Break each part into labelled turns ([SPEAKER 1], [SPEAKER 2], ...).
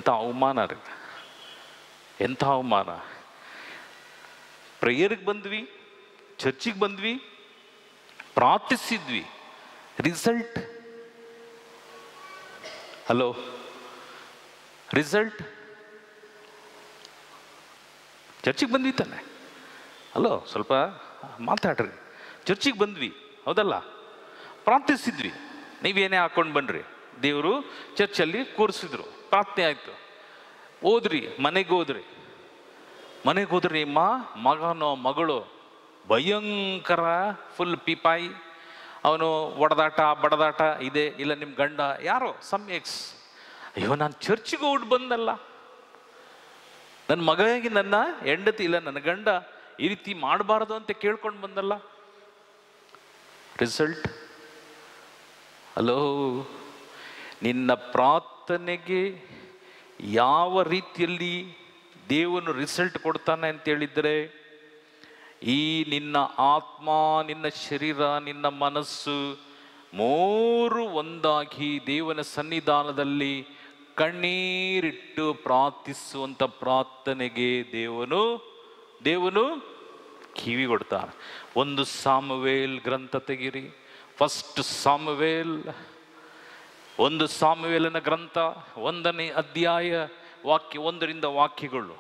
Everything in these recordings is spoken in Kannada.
[SPEAKER 1] ಎಂಥ ಅವಮಾನ ರೀ, ಎಂಥ ಅವಮಾನ. ಪ್ರೇಯರ್ಗೆ ಬಂದ್ವಿ, ಚರ್ಚಿಗೆ ಬಂದ್ವಿ, ಪ್ರಾರ್ಥಿಸಿದ್ವಿ, ರಿಸಲ್ಟ್ ಹಲೋ, ರಿಸಲ್ಟ್ ಚರ್ಚಿಗೆ ಬಂದ್ವಿ ತಾನೆ, ಹಲೋ ಸ್ವಲ್ಪ ಮಾತಾಡ್ರಿ. ಚರ್ಚಿಗೆ ಬಂದ್ವಿ ಹೌದಲ್ಲ, ಪ್ರಾರ್ಥಿಸಿದ್ವಿ, ನೀವೇನೇ ಹಾಕೊಂಡು ಬನ್ನಿರಿ, ದೇವರು ಚರ್ಚಲ್ಲಿ ಕೂರಿಸಿದ್ರು, ಪ್ರಾರ್ಥನೆ ಆಯಿತು, ಹೋದ್ರಿ ಮನೆಗೆ ಹೋದ್ರಿ, ನಿಮ್ಮ ಮಗನೋ ಮಗಳು ಭಯಂಕರ ಫುಲ್ ಪಿಪಾಯಿ, ಅವನು ಒಡೆದಾಟ ಬಡದಾಟ ಇದೆ, ಇಲ್ಲ ನಿಮ್ಮ ಗಂಡ ಯಾರೋ ಸಮ್ ಎಕ್ಸ್. ಅಯ್ಯೋ ನಾನು ಚರ್ಚಿಗೆ ಹೊಟ್ಟು ಬಂದಲ್ಲ, ನನ್ನ ಮಗನಿಗೆ ನನ್ನ ಹೆಂಡತಿ ಇಲ್ಲ ನನ್ನ ಗಂಡ ಈ ರೀತಿ ಮಾಡಬಾರ್ದು ಅಂತ ಕೇಳ್ಕೊಂಡು ಬಂದಲ್ಲ. ರಿಸಲ್ಟ್ ಹಲೋ, ನಿನ್ನ ಪ್ರಾರ್ಥನೆಗೆ ಯಾವ ರೀತಿಯಲ್ಲಿ ದೇವನು ರಿಸಲ್ಟ್ ಕೊಡ್ತಾನೆ ಅಂತ ಹೇಳಿದರೆ, ಈ ನಿನ್ನ ಆತ್ಮ, ನಿನ್ನ ಶರೀರ, ನಿನ್ನ ಮನಸ್ಸು ಮೂರು ಒಂದಾಗಿ ದೇವನ ಸನ್ನಿಧಾನದಲ್ಲಿ ಕಣ್ಣೀರಿಟ್ಟು ಪ್ರಾರ್ಥಿಸುವಂಥ ಪ್ರಾರ್ಥನೆಗೆ ದೇವನು ಕಿವಿ ಕೊಡ್ತಾನೆ. 1 ಸಾಮುವೇಲ್ ಗ್ರಂಥ ತೆಗಿರಿ, ಫಸ್ಟ್ ಸಾಮುವೇಲ್, 1 ಸಾಮುವೇಲನ ಗ್ರಂಥ 1ನೇ ಅಧ್ಯಾಯ ವಾಕ್ಯ 1ರಿಂದ ವಾಕ್ಯಗಳು.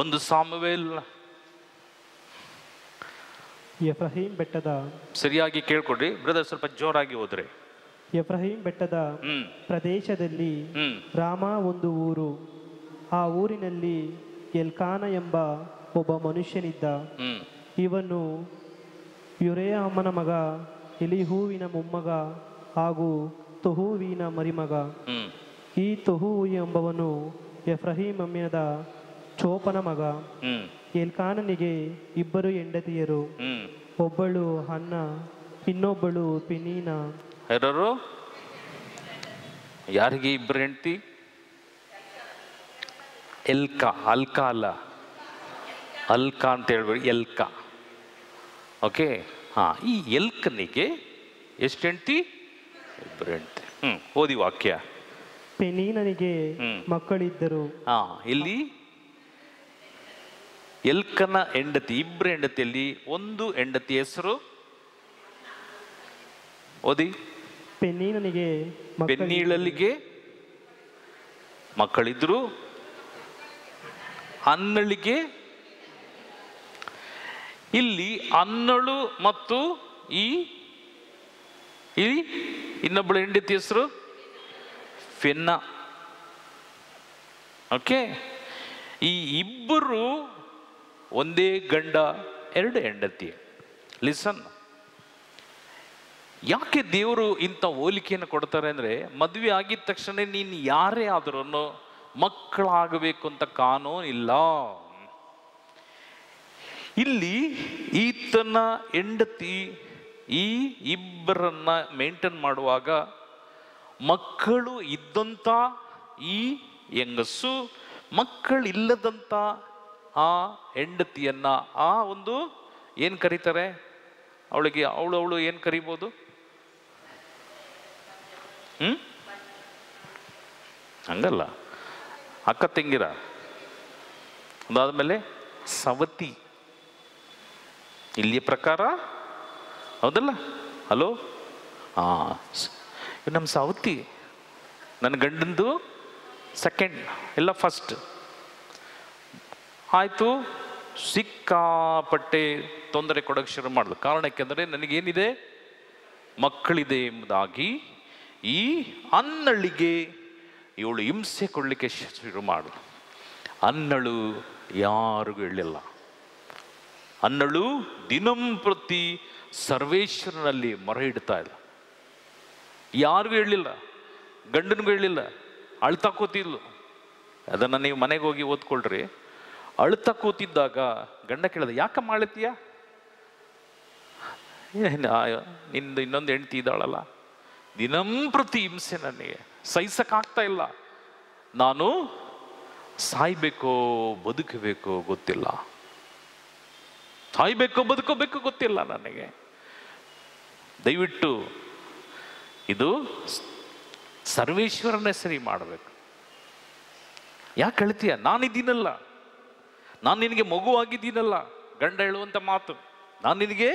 [SPEAKER 1] 1 ಸಾಮುವೇಲ್.
[SPEAKER 2] ಎಫ್ರಾಯೀಮ್ ಬೆಟ್ಟದ,
[SPEAKER 1] ಸರಿಯಾಗಿ ಕೇಳ್ಕೊಡ್ರಿ ಬ್ರದರ್, ಸ್ವಲ್ಪ ಜೋರಾಗಿ ಹೋದ್ರೆ.
[SPEAKER 2] ಎಫ್ರಾಯೀಮ್ ಬೆಟ್ಟದ ಪ್ರದೇಶದಲ್ಲಿ ರಾಮ ಒಂದು ಊರು, ಆ ಊರಿನಲ್ಲಿ ಎಲ್ಕಾನ ಎಂಬ ಒಬ್ಬ ಮನುಷ್ಯನಿದ್ದ. ಇವನು ಯುರೇಯಾಮನ ಮಗ, ಎಲಿಹೂವಿನ ಮೊಮ್ಮಗ ಹಾಗೂ ತೊಹೂವಿನ ಮರಿಮಗ. ಈ ತೊಹೂ ಎಂಬವನು ಎಫ್ರಾಯೀಮದ ಚೋಪನ ಮಗ. ಎಲ್ಕಾನನಿಗೆ 2 ಹೆಂಡತಿಯರು, ಒಬ್ಬಳು ಹನ್ನ, ಇನ್ನೊಬ್ಬಳು ಪೆನೀನ.
[SPEAKER 1] ಯಾರಿಗೆ 2 ಹೆಂಡತಿ? ಅಲ್ಕಾ ಅಲ್ಲ, ಅಲ್ಕಾ ಅಂತ ಹೇಳ್ಬೇಡಿ, ಎಲ್ಕಾ. ಓಕೆ, ಹಾ, ಈ ಎಲ್ಕನಿಗೆ ಎಷ್ಟು ಹೆಂಡತಿ? 2 ಹೆಂಡತಿ. ಓದಿ ವಾಕ್ಯ.
[SPEAKER 2] ಪೆನೀನನಿಗೆ ಮಕ್ಕಳಿದ್ದರು.
[SPEAKER 1] ಇಲ್ಲಿ ಎಲ್ಕನ ಹೆಂಡತಿ, 2 ಹೆಂಡತಿಯಲ್ಲಿ ಒಂದು ಹೆಂಡತಿ ಹೆಸರು ಓದಿ.
[SPEAKER 2] ಪೆನೀನನಿಗೆ
[SPEAKER 1] ಪೆನ್ನೀಳಲಿಗೆ ಮಕ್ಕಳಿದ್ರು, ಅನ್ನಳಿಗೆ, ಇಲ್ಲಿ ಅನ್ನಳು ಮತ್ತು ಈ ಇನ್ನೊಬ್ಬಳು ಹೆಂಡತಿ ಹೆಸರು ಫೆನ್ನ. ಓಕೆ, ಈ 2 ಒಂದೇ ಗಂಡ 2 ಹೆಂಡತಿ. ಲಿಸನ್, ಯಾಕೆ ದೇವರು ಇಂಥ ಹೋಲಿಕೆಯನ್ನು ಕೊಡ್ತಾರೆ ಅಂದರೆ, ಮದುವೆ ಆಗಿದ ತಕ್ಷಣ ನೀನು ಯಾರೇ ಆದ್ರೂ ಮಕ್ಕಳಾಗಬೇಕು ಅಂತ ಕಾನೂನು ಇಲ್ಲ. ಇಲ್ಲಿ ಈತನ ಹೆಂಡತಿ ಈ 2ರನ್ನ ಮೇಂಟೈನ್ ಮಾಡುವಾಗ ಮಕ್ಕಳು ಇದ್ದಂಥ ಈ ಹೆಂಗಸು ಮಕ್ಕಳಿಲ್ಲದಂಥ ಆ ಹೆಂಡತಿಯನ್ನ ಆ ಒಂದು ಏನು ಕರೀತಾರೆ ಅವಳಿಗೆ, ಅವಳು ಏನು ಕರಿಬೋದು? ಹಂಗಲ್ಲ, ಅಕ್ಕ ತಂಗಿರ. ಅದಾದ್ಮೇಲೆ ಸವತಿ, ಇಲ್ಲಿಯ ಪ್ರಕಾರ ಹೌದಲ್ಲ. ಹಲೋ, ನಮ್ಮ ಸವತಿ ನನ್ನ ಗಂಡಂದು ಸೆಕೆಂಡ್ ಇಲ್ಲ ಫಸ್ಟ್ ಆಯಿತು. ಸಿಕ್ಕಾಪಟ್ಟೆ ತೊಂದರೆ ಕೊಡೋಕ್ಕೆ ಶುರು ಮಾಡಿದ್ರು. ಕಾರಣ ಯಾಕೆಂದರೆ ನನಗೇನಿದೆ, ಮಕ್ಕಳಿದೆ ಎಂಬುದಾಗಿ ಈ ಅನ್ನಳಿಗೆ ಇವಳು ಹಿಂಸೆ ಕೊಡಲಿಕ್ಕೆ ಶುರು ಮಾಡಿದ್ರು. ಅನ್ನಳು ಯಾರಿಗೂ ಹೇಳಿಲ್ಲ. ಅನ್ನಳು ದಿನಂಪ್ರತಿ ಸರ್ವೇಶ್ವರನಲ್ಲಿ ಮೊರೆ ಇಡ್ತಾ ಇಲ್ಲ, ಯಾರಿಗೂ ಹೇಳಲಿಲ್ಲ, ಗಂಡನಿಗೂ ಹೇಳಿಲ್ಲ, ಅಳ್ತಾ ಕೂತಿದ್ಲು. ಅದನ್ನು ನೀವು ಮನೆಗೆ ಹೋಗಿ ಓದ್ಕೊಳ್ರಿ. ಅಳ್ತಾ ಕೂತಿದ್ದಾಗ ಗಂಡ ಕೇಳಿದ, ಯಾಕಮ್ಮ ಅಳ್ತೀಯ? ನಿಂದು ಇನ್ನೊಂದು ಹೆಂಡತಿ ಇದ್ದಾಳಲ್ಲ, ದಿನಂಪ್ರತಿ ಹಿಂಸೆ ನನಗೆ ಸಹಿಸಕ್ಕಾಗ್ತಾ ಇಲ್ಲ, ನಾನು ಸಾಯ್ಬೇಕೋ ಬದುಕಬೇಕೋ ಗೊತ್ತಿಲ್ಲ, ಸಾಯ್ಬೇಕೋ ಬದುಕೋಬೇಕೋ ಗೊತ್ತಿಲ್ಲ ನನಗೆ. ದಯವಿಟ್ಟು ಇದು ಸರ್ವೇಶ್ವರನ ಸರಿ ಮಾಡಬೇಕು. ಯಾಕೆ ಹೇಳ್ತೀಯ? ನಾನಿದ್ದೀನಲ್ಲ, ನಾನು ನಿನಗೆ ಮಗುವಾಗಿದ್ದೀನಲ್ಲ. ಗಂಡ ಹೇಳುವಂಥ ಮಾತು, ನಾನು ನಿನಗೆ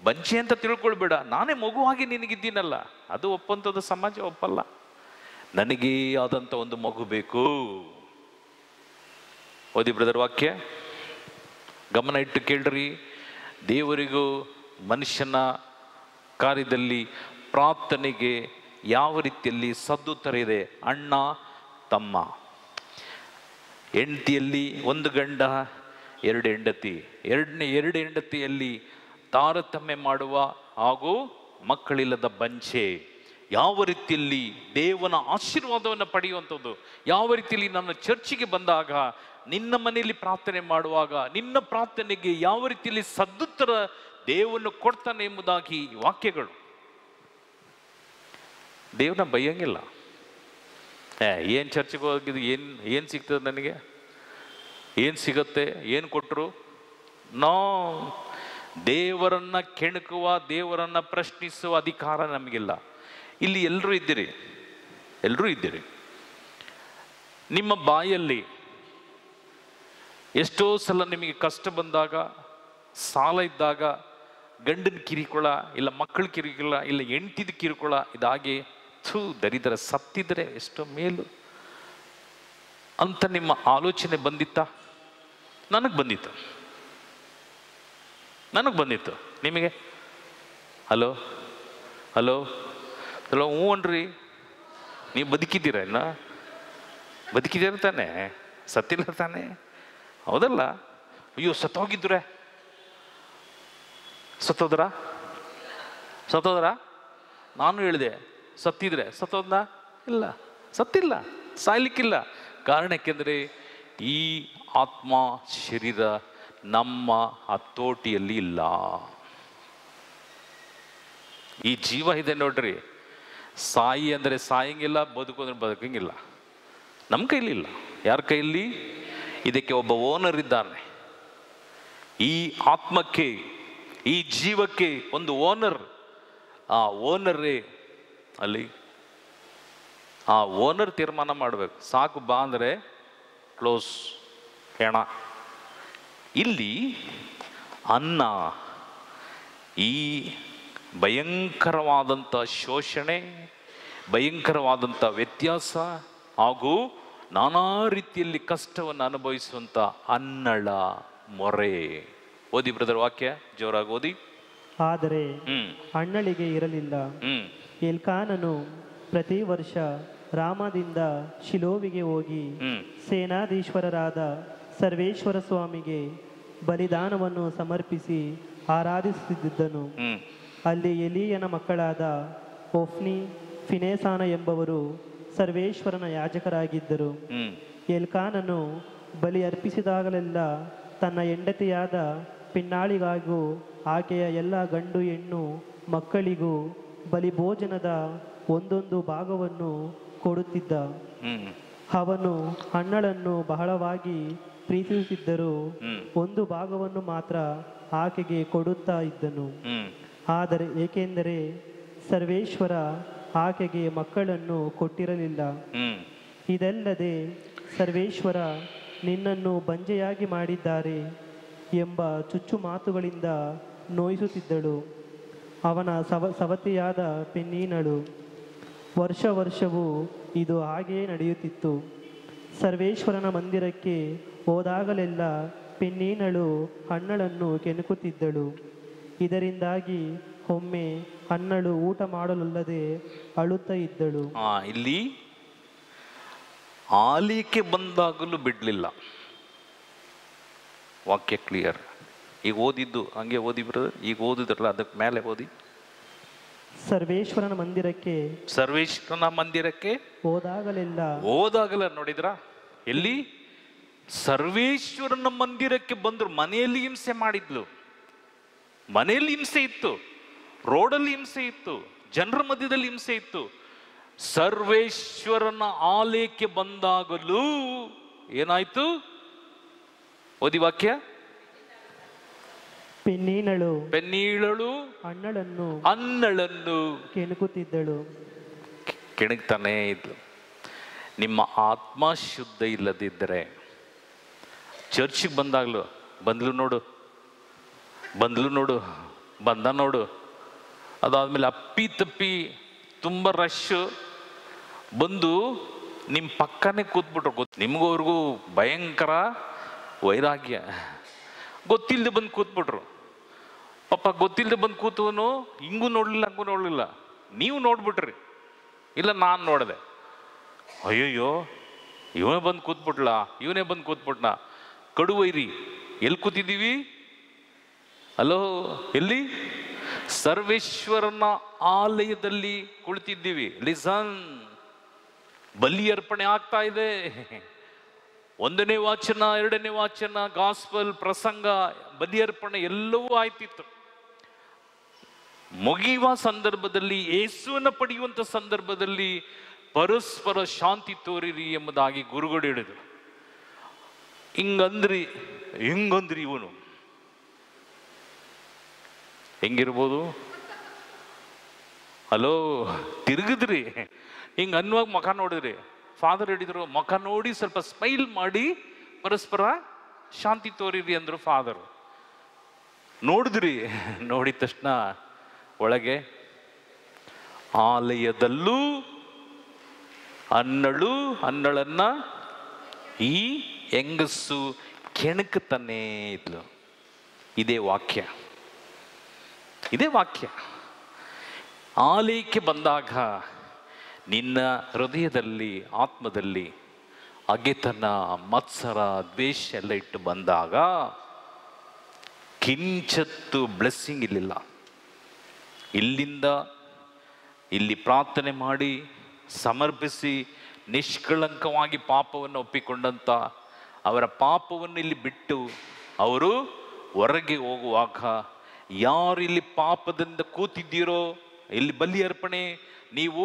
[SPEAKER 1] ಬಂಚೆ ಅಂತ ತಿಳ್ಕೊಳ್ಬೇಡ, ನಾನೇ ಮಗುವಾಗಿ ನಿನಗಿದ್ದೀನಲ್ಲ. ಅದು ಒಪ್ಪಂಥದ್ದು ಸಮಾಜ ಒಪ್ಪಲ್ಲ. ನನಗೇ ಆದಂಥ ಒಂದು ಮಗು ಬೇಕು. ಓದಿ ಬ್ರದರ್ ವಾಕ್ಯ, ಗಮನ ಇಟ್ಟು ಕೇಳ್ರಿ. ದೇವರಿಗೂ ಮನುಷ್ಯನ ಕಾರ್ಯದಲ್ಲಿ ಪ್ರಾರ್ಥನೆಗೆ ಯಾವ ರೀತಿಯಲ್ಲಿ ಸದ್ದುತ್ತರ ಇದೆ? ಅಣ್ಣ ತಮ್ಮ, ಹೆಂಡತಿಯಲ್ಲಿ ಒಂದು ಗಂಡ ಎರಡು ಹೆಂಡತಿ, ಎರಡು ಹೆಂಡತಿಯಲ್ಲಿ ತಾರತಮ್ಯ ಮಾಡುವ ಹಾಗೂ ಮಕ್ಕಳಿಲ್ಲದ ಬಂಚೆ, ಯಾವ ರೀತಿಯಲ್ಲಿ ದೇವನ ಆಶೀರ್ವಾದವನ್ನು ಪಡೆಯುವಂಥದ್ದು, ಯಾವ ರೀತಿಯಲ್ಲಿ ನನ್ನ ಚರ್ಚಿಗೆ ಬಂದಾಗ, ನಿನ್ನ ಮನೆಯಲ್ಲಿ ಪ್ರಾರ್ಥನೆ ಮಾಡುವಾಗ ನಿನ್ನ ಪ್ರಾರ್ಥನೆಗೆ ಯಾವ ರೀತಿಯಲ್ಲಿ ಸದ್ದುತ್ತರ ದೇವನು ಕೊಡ್ತಾನೆ ಎಂಬುದಾಗಿ ವಾಕ್ಯಗಳು. ದೇವನ ಬೈಯಂಗಿಲ್ಲ. ಏನು ಚರ್ಚೆಗೆ ಹೋಗಿದ್ದು, ಏನು ಸಿಗ್ತದೆ ನನಗೆ, ಏನು ಸಿಗತ್ತೆ, ಏನು ಕೊಟ್ಟರು? ನೋ, ದೇವರನ್ನ ಕೆಣಕುವ, ದೇವರನ್ನ ಪ್ರಶ್ನಿಸುವ ಅಧಿಕಾರ ನಮಗಿಲ್ಲ. ಇಲ್ಲಿ ಎಲ್ಲರೂ ಇದ್ದೀರಿ, ಎಲ್ಲರೂ ಇದ್ದೀರಿ. ನಿಮ್ಮ ಬಾಯಲ್ಲಿ ಎಷ್ಟೋ ಸಲ ನಿಮಗೆ ಕಷ್ಟ ಬಂದಾಗ, ಸಾಲ ಇದ್ದಾಗ, ಗಂಡನ ಕಿರಿಕೊಳ, ಇಲ್ಲ ಮಕ್ಕಳ ಕಿರಿಕೊಳ, ಇಲ್ಲ ಹೆಂಡತಿದ ಕಿರುಕೊಳ, ಇದಾಗಿ ದರಿದ್ರ ಸತ್ತಿದ್ರೆ ಎಷ್ಟೋ ಮೇಲು ಅಂತ ನಿಮ್ಮ ಆಲೋಚನೆ ಬಂದಿತ್ತ? ನನಗೆ ಬಂದಿತ್ತು, ನನಗೆ ಬಂದಿತ್ತು. ನಿಮಗೆ? ಹಲೋ ಹಲೋ ಹಲೋ, ಹ್ಞೂ ಅನ್ರಿ. ನೀವು ಬದುಕಿದ್ದೀರ? ಇನ್ನ ಬದುಕಿದ್ದೀರ ತಾನೆ, ಸತ್ತಿಲ್ಲ ತಾನೆ? ಹೌದಲ್ಲ? ಅಯ್ಯೋ ಸತ್ತೋಗಿದ್ರೆ, ಸತ್ತೋದ್ರ ಸತ್ತೋದ್ರ? ನಾನು ಹೇಳಿದೆ ಸತ್ತಿದ್ರೆ ಸತ್ತೋದ್ನ? ಇಲ್ಲ, ಸತ್ತಿಲ್ಲ, ಸಾಯ್ಲಿಕ್ಕಿಲ್ಲ. ಕಾರಣ ಯಾಕೆಂದರೆ ಈ ಆತ್ಮ ಶರೀರ ನಮ್ಮ ಹತೋಟಿಯಲ್ಲಿ ಇಲ್ಲ. ಈ ಜೀವ ಇದೆ ನೋಡ್ರಿ, ಸಾಯಿ ಅಂದರೆ ಸಾಯಂಗಿಲ್ಲ, ಬದುಕು ಅಂದ್ರೆ ಬದುಕಂಗಿಲ್ಲ. ನಮ್ಮ ಕೈಲಿಲ್ಲ. ಯಾರ ಕೈಯಲ್ಲಿ? ಇದಕ್ಕೆ ಒಬ್ಬ ಓನರ್ ಇದ್ದಾನೆ. ಈ ಆತ್ಮಕ್ಕೆ, ಈ ಜೀವಕ್ಕೆ ಒಂದು ಓನರ್. ಆ ಓನರೇ ಅಲ್ಲಿ, ಆ ಓನರ್ ತೀರ್ಮಾನ ಮಾಡಬೇಕು. ಸಾಕು ಬಾ ಅಂದರೆ ಕ್ಲೋಸ್, ಹೆಣ. ಇಲ್ಲಿ ಅನ್ನ, ಈ ಭಯಂಕರವಾದಂಥ ಶೋಷಣೆ, ಭಯಂಕರವಾದಂಥ ವ್ಯತ್ಯಾಸ ಹಾಗೂ ನಾನಾ ರೀತಿಯಲ್ಲಿ ಕಷ್ಟವನ್ನು ಅನುಭವಿಸುವಂಥ ಅನ್ನಳ ಮೊರೆ. ಓದಿ ಬ್ರದರ್ ವಾಕ್ಯ, ಜೋರಾಗಿ ಓದಿ.
[SPEAKER 2] ಆದರೆ ಅಣ್ಣಳಿಗೆ ಇರಲಿಲ್ಲ. ಎಲ್ಕಾನನು ಪ್ರತಿ ವರ್ಷ ರಾಮದಿಂದ ಶಿಲೋವಿಗೆ ಹೋಗಿ ಸೇನಾಧೀಶ್ವರರಾದ ಸರ್ವೇಶ್ವರ ಸ್ವಾಮಿಗೆ ಬಲಿದಾನವನ್ನು ಸಮರ್ಪಿಸಿ ಆರಾಧಿಸುತ್ತಿದ್ದನು. ಅಲ್ಲಿ ಎಲೀಯನ ಮಕ್ಕಳಾದ ಒಫ್ನಿ, ಫಿನೇಸಾನ ಎಂಬವರು ಸರ್ವೇಶ್ವರನ ಯಾಜಕರಾಗಿದ್ದರು. ಎಲ್ಕಾನನು ಬಲಿ ಅರ್ಪಿಸಿದಾಗಲೆಲ್ಲ ತನ್ನ ಹೆಂಡತಿಯಾದ ಪಿನ್ನಾಳಿಗಾಗೂ ಆಕೆಯ ಎಲ್ಲ ಗಂಡು ಹೆಣ್ಣು ಮಕ್ಕಳಿಗೂ ಬಲಿ ಭೋಜನದ ಒಂದೊಂದು ಭಾಗವನ್ನು ಕೊಡುತ್ತಿದ್ದ. ಅವನು ಅಣ್ಣಳನ್ನು ಬಹಳವಾಗಿ ಪ್ರೀತಿಸುತ್ತಿದ್ದರೂ ಒಂದು ಭಾಗವನ್ನು ಮಾತ್ರ ಆಕೆಗೆ ಕೊಡುತ್ತಾ ಇದ್ದನು. ಆದರೆ ಏಕೆಂದರೆ ಸರ್ವೇಶ್ವರ ಆಕೆಗೆ ಮಕ್ಕಳನ್ನು ಕೊಟ್ಟಿರಲಿಲ್ಲ. ಇದಲ್ಲದೆ ಸರ್ವೇಶ್ವರ ನಿನ್ನನ್ನು ಬಂಜೆಯಾಗಿ ಮಾಡಿದ್ದಾರೆ ಎಂಬ ಚುಚ್ಚು ಮಾತುಗಳಿಂದ ನೋಯಿಸುತ್ತಿದ್ದಳು. ಅವನ ಸವತಿಯಾದ ಪೆನ್ನೀನಳು. ವರ್ಷವೂ ಇದು ಹಾಗೆಯೇ ನಡೆಯುತ್ತಿತ್ತು. ಸರ್ವೇಶ್ವರನ ಮಂದಿರಕ್ಕೆ ಹೋದಾಗಲೆಲ್ಲ ಪೆನ್ನೀನಳು ಅಣ್ಣಳನ್ನು ಕೆಣಕುತ್ತಿದ್ದಳು. ಇದರಿಂದಾಗಿ ಒಮ್ಮೆ ಅಣ್ಣಳು ಊಟ ಮಾಡಲೊಲ್ಲದೆ ಅಳುತ್ತಾ ಇದ್ದಳು.
[SPEAKER 1] ಇಲ್ಲಿ ಆಲಿಕೆ ಬಂದಾಗಲೂ ಬಿಡ್ಲಿಲ್ಲ. ವಾಕ್ಯ ಕ್ಲಿಯರ್. ಈಗ ಓದಿದ್ದು ಹಂಗೆ ಓದಿ ಬ್ರದರ್, ಈಗ ಓದಿದ್ರಲ್ಲ ಅದಕ್ಕೆ ಮೇಲೆ ಓದಿ.
[SPEAKER 2] ಸರ್ವೇಶ್ವರನ ಮಂದಿರಕ್ಕೆ
[SPEAKER 1] ಹೋದಾಗಲ್ಲ ನೋಡಿದ್ರ? ಎಲ್ಲಿ? ಸರ್ವೇಶ್ವರನ ಮಂದಿರಕ್ಕೆ ಬಂದ್ರು. ಮನೆಯಲ್ಲಿ ಹಿಂಸೆ ಮಾಡಿದ್ಲು, ಮನೆಯಲ್ಲಿ ಹಿಂಸೆ ಇತ್ತು, ರೋಡಲ್ಲಿ ಹಿಂಸೆ ಇತ್ತು, ಜನರ ಮಧ್ಯದಲ್ಲಿ ಹಿಂಸೆ ಇತ್ತು. ಸರ್ವೇಶ್ವರನ ಆಲಯಕ್ಕೆ ಬಂದಾಗಲೂ ಏನಾಯ್ತು? ಓದಿ ವಾಕ್ಯ. ಪೆನ್ನೀಳಳು ಅನ್ನಳನ್ನು
[SPEAKER 2] ಕೆಣಕುತ್ತಿದ್ದಳು.
[SPEAKER 1] ಕೆಣಕ್ತಾನೇ ಇದ್ಲು. ನಿಮ್ಮ ಆತ್ಮ ಶುದ್ಧ ಇಲ್ಲದಿದ್ದರೆ, ಚರ್ಚಿಗೆ ಬಂದಾಗಲೂ ಬಂದ್ಲು ನೋಡು ಬಂದ ನೋಡು, ಅದಾದಮೇಲೆ ಅಪ್ಪಿ ತಪ್ಪಿ ತುಂಬ ರಶ್ಶು ಬಂದು ನಿಮ್ಮ ಪಕ್ಕನೇ ಕೂತ್ಬಿಟ್ರು. ನಿಮಗೂ ಅವ್ರಿಗೂ ಭಯಂಕರ ವೈರಾಗ್ಯ. ಗೊತ್ತಿಲ್ಲದೆ ಬಂದು ಕೂತ್ಬಿಟ್ರು. ಪಾಪ ಗೊತ್ತಿಲ್ಲದೆ ಬಂದು ಕೂತವನು ಹಿಂಗೂ ನೋಡಲಿಲ್ಲ ಹಂಗೂ ನೋಡಲಿಲ್ಲ. ನೀವು ನೋಡ್ಬಿಟ್ರಿ, ಇಲ್ಲ ನಾನು ನೋಡಿದೆ. ಅಯ್ಯಯ್ಯೋ ಇವನೇ ಬಂದು ಕೂತ್ಬಿಟ್ನ. ಕಡುವೈರಿ. ಎಲ್ಲಿ ಕೂತಿದ್ದೀವಿ? ಅಲೋ, ಎಲ್ಲಿ? ಸರ್ವೇಶ್ವರನ ಆಲಯದಲ್ಲಿ ಕುಳಿತಿದ್ದೀವಿ. ಲಿಸನ್, ಬಲಿ ಅರ್ಪಣೆ ಆಗ್ತಾ ಇದೆ. 1ನೇ ವಾಚನ, 2ನೇ ವಾಚನ, ಗಾಸ್ಪಲ್, ಪ್ರಸಂಗ, ಬಲಿ ಅರ್ಪಣೆ ಎಲ್ಲವೂ ಆಯ್ತಿತ್ತು. ಮುಗಿಯುವ ಸಂದರ್ಭದಲ್ಲಿ, ಯೇಸುವನ್ನು ಪಡೆಯುವಂಥ ಸಂದರ್ಭದಲ್ಲಿ ಪರಸ್ಪರ ಶಾಂತಿ ತೋರಿರಿ ಎಂಬುದಾಗಿ ಗುರುಗಳು ಹೇಳಿದರು. ಹಿಂಗಂದ್ರಿ ಇವನು ಹೆಂಗಿರ್ಬೋದು? ಹಲೋ, ತಿರುಗಿದ್ರಿ, ಹಿಂಗೆ ಅನ್ನುವಾಗ ಮುಖ ನೋಡಿದ್ರಿ. ಫಾದರ್ ಹೇಳಿದ್ರು, ಮುಖ ನೋಡಿ ಸ್ವಲ್ಪ ಸ್ಮೈಲ್ ಮಾಡಿ ಪರಸ್ಪರ ಶಾಂತಿ ತೋರಿರಿ ಅಂದರು ಫಾದರ್. ನೋಡಿದ್ರಿ, ನೋಡಿದ ತಕ್ಷಣ ಒಳಗೆ ಆಲಯದಲ್ಲೂ ಅನ್ನಳನ್ನ ಈ ಹೆಂಗಸು ಕೆಣಕುತ್ತಾನೆ ಇದ್ಲು. ಇದೇ ವಾಕ್ಯ. ಆಲಯಕ್ಕೆ ಬಂದಾಗ ನಿನ್ನ ಹೃದಯದಲ್ಲಿ, ಆತ್ಮದಲ್ಲಿ ಅಗೆತನ, ಮತ್ಸರ, ದ್ವೇಷ ಎಲ್ಲ ಇಟ್ಟು ಬಂದಾಗ ಕಿಂಚತ್ತು ಬ್ಲೆಸ್ಸಿಂಗ್ ಇರಲಿಲ್ಲ. ಇಲ್ಲಿ ಪ್ರಾರ್ಥನೆ ಮಾಡಿ ಸಮರ್ಪಿಸಿ ನಿಷ್ಕಳಂಕವಾಗಿ ಪಾಪವನ್ನು ಒಪ್ಪಿಕೊಂಡಂಥ ಅವರ ಪಾಪವನ್ನು ಇಲ್ಲಿ ಬಿಟ್ಟು ಅವರು ಹೊರಗೆ ಹೋಗುವಾಗ, ಯಾರು ಇಲ್ಲಿ ಪಾಪದಿಂದ ಕೂತಿದ್ದೀರೋ, ಇಲ್ಲಿ ಬಲಿ ಅರ್ಪಣೆ, ನೀವು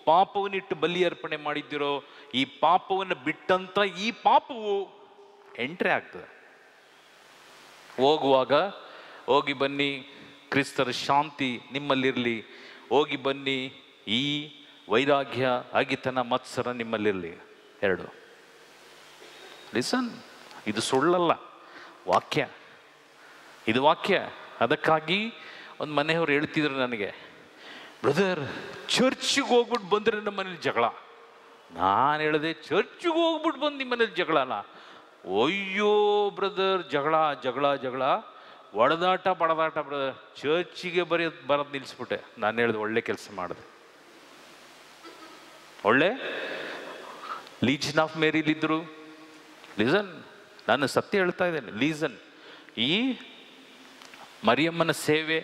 [SPEAKER 1] ಪಾಪವನ್ನಿಟ್ಟು ಬಲಿ ಅರ್ಪಣೆ ಮಾಡಿದ್ದೀರೋ, ಈ ಪಾಪವನ್ನು ಬಿಟ್ಟಂತ ಈ ಪಾಪವು ಎಂಟ್ರಿ ಆಗ್ತದೆ. ಹೋಗುವಾಗ ಹೋಗಿ ಬನ್ನಿ, ಕ್ರಿಸ್ತರ ಶಾಂತಿ ನಿಮ್ಮಲ್ಲಿರಲಿ. ಹೋಗಿ ಬನ್ನಿ, ಈ ವೈರಾಗ್ಯ, ಅಗಿತನ, ಮತ್ಸರ ನಿಮ್ಮಲ್ಲಿರಲಿ. 2. ಲಿಸನ್, ಇದು ಸುಳ್ಳಲ್ಲ, ಇದು ವಾಕ್ಯ. ಅದಕ್ಕಾಗಿ ಒಂದು ಮನೆಯವ್ರು ಹೇಳ್ತಿದ್ರು ನನಗೆ, ಬ್ರದರ್ ಚರ್ಚಿಗೆ ಹೋಗ್ಬಿಟ್ಟು ಬಂದರೆ ನಮ್ಮ ಮನೇಲಿ ಜಗಳ. ನಾನು ಹೇಳಿದೆ, ಚರ್ಚಿಗೆ ಹೋಗ್ಬಿಟ್ಟು ಬಂದು ನಿಮ್ಮ ಮನೇಲಿ ಜಗಳನ? ಅಯ್ಯೋ ಬ್ರದರ್, ಜಗಳ ಒಡೆದಾಟ ಬಡದಾಟ ಬ್ರದರ್. ಚರ್ಚಿಗೆ ಬರೋದು ನಿಲ್ಲಿಸ್ಬಿಟ್ಟೆ. ನಾನು ಹೇಳಿದೆ, ಒಳ್ಳೆ ಕೆಲಸ ಮಾಡಿದೆ. ಒಳ್ಳೆ ಲೀಜನ್ ಆಫ್ ಮೇರಿಲಿದ್ದರು. ಲಿಸನ್, ನಾನು ಸತ್ಯ ಹೇಳ್ತಾ ಇದ್ದೇನೆ. ಲೀಸನ್, ಈ ಮರಿಯಮ್ಮನ ಸೇವೆ,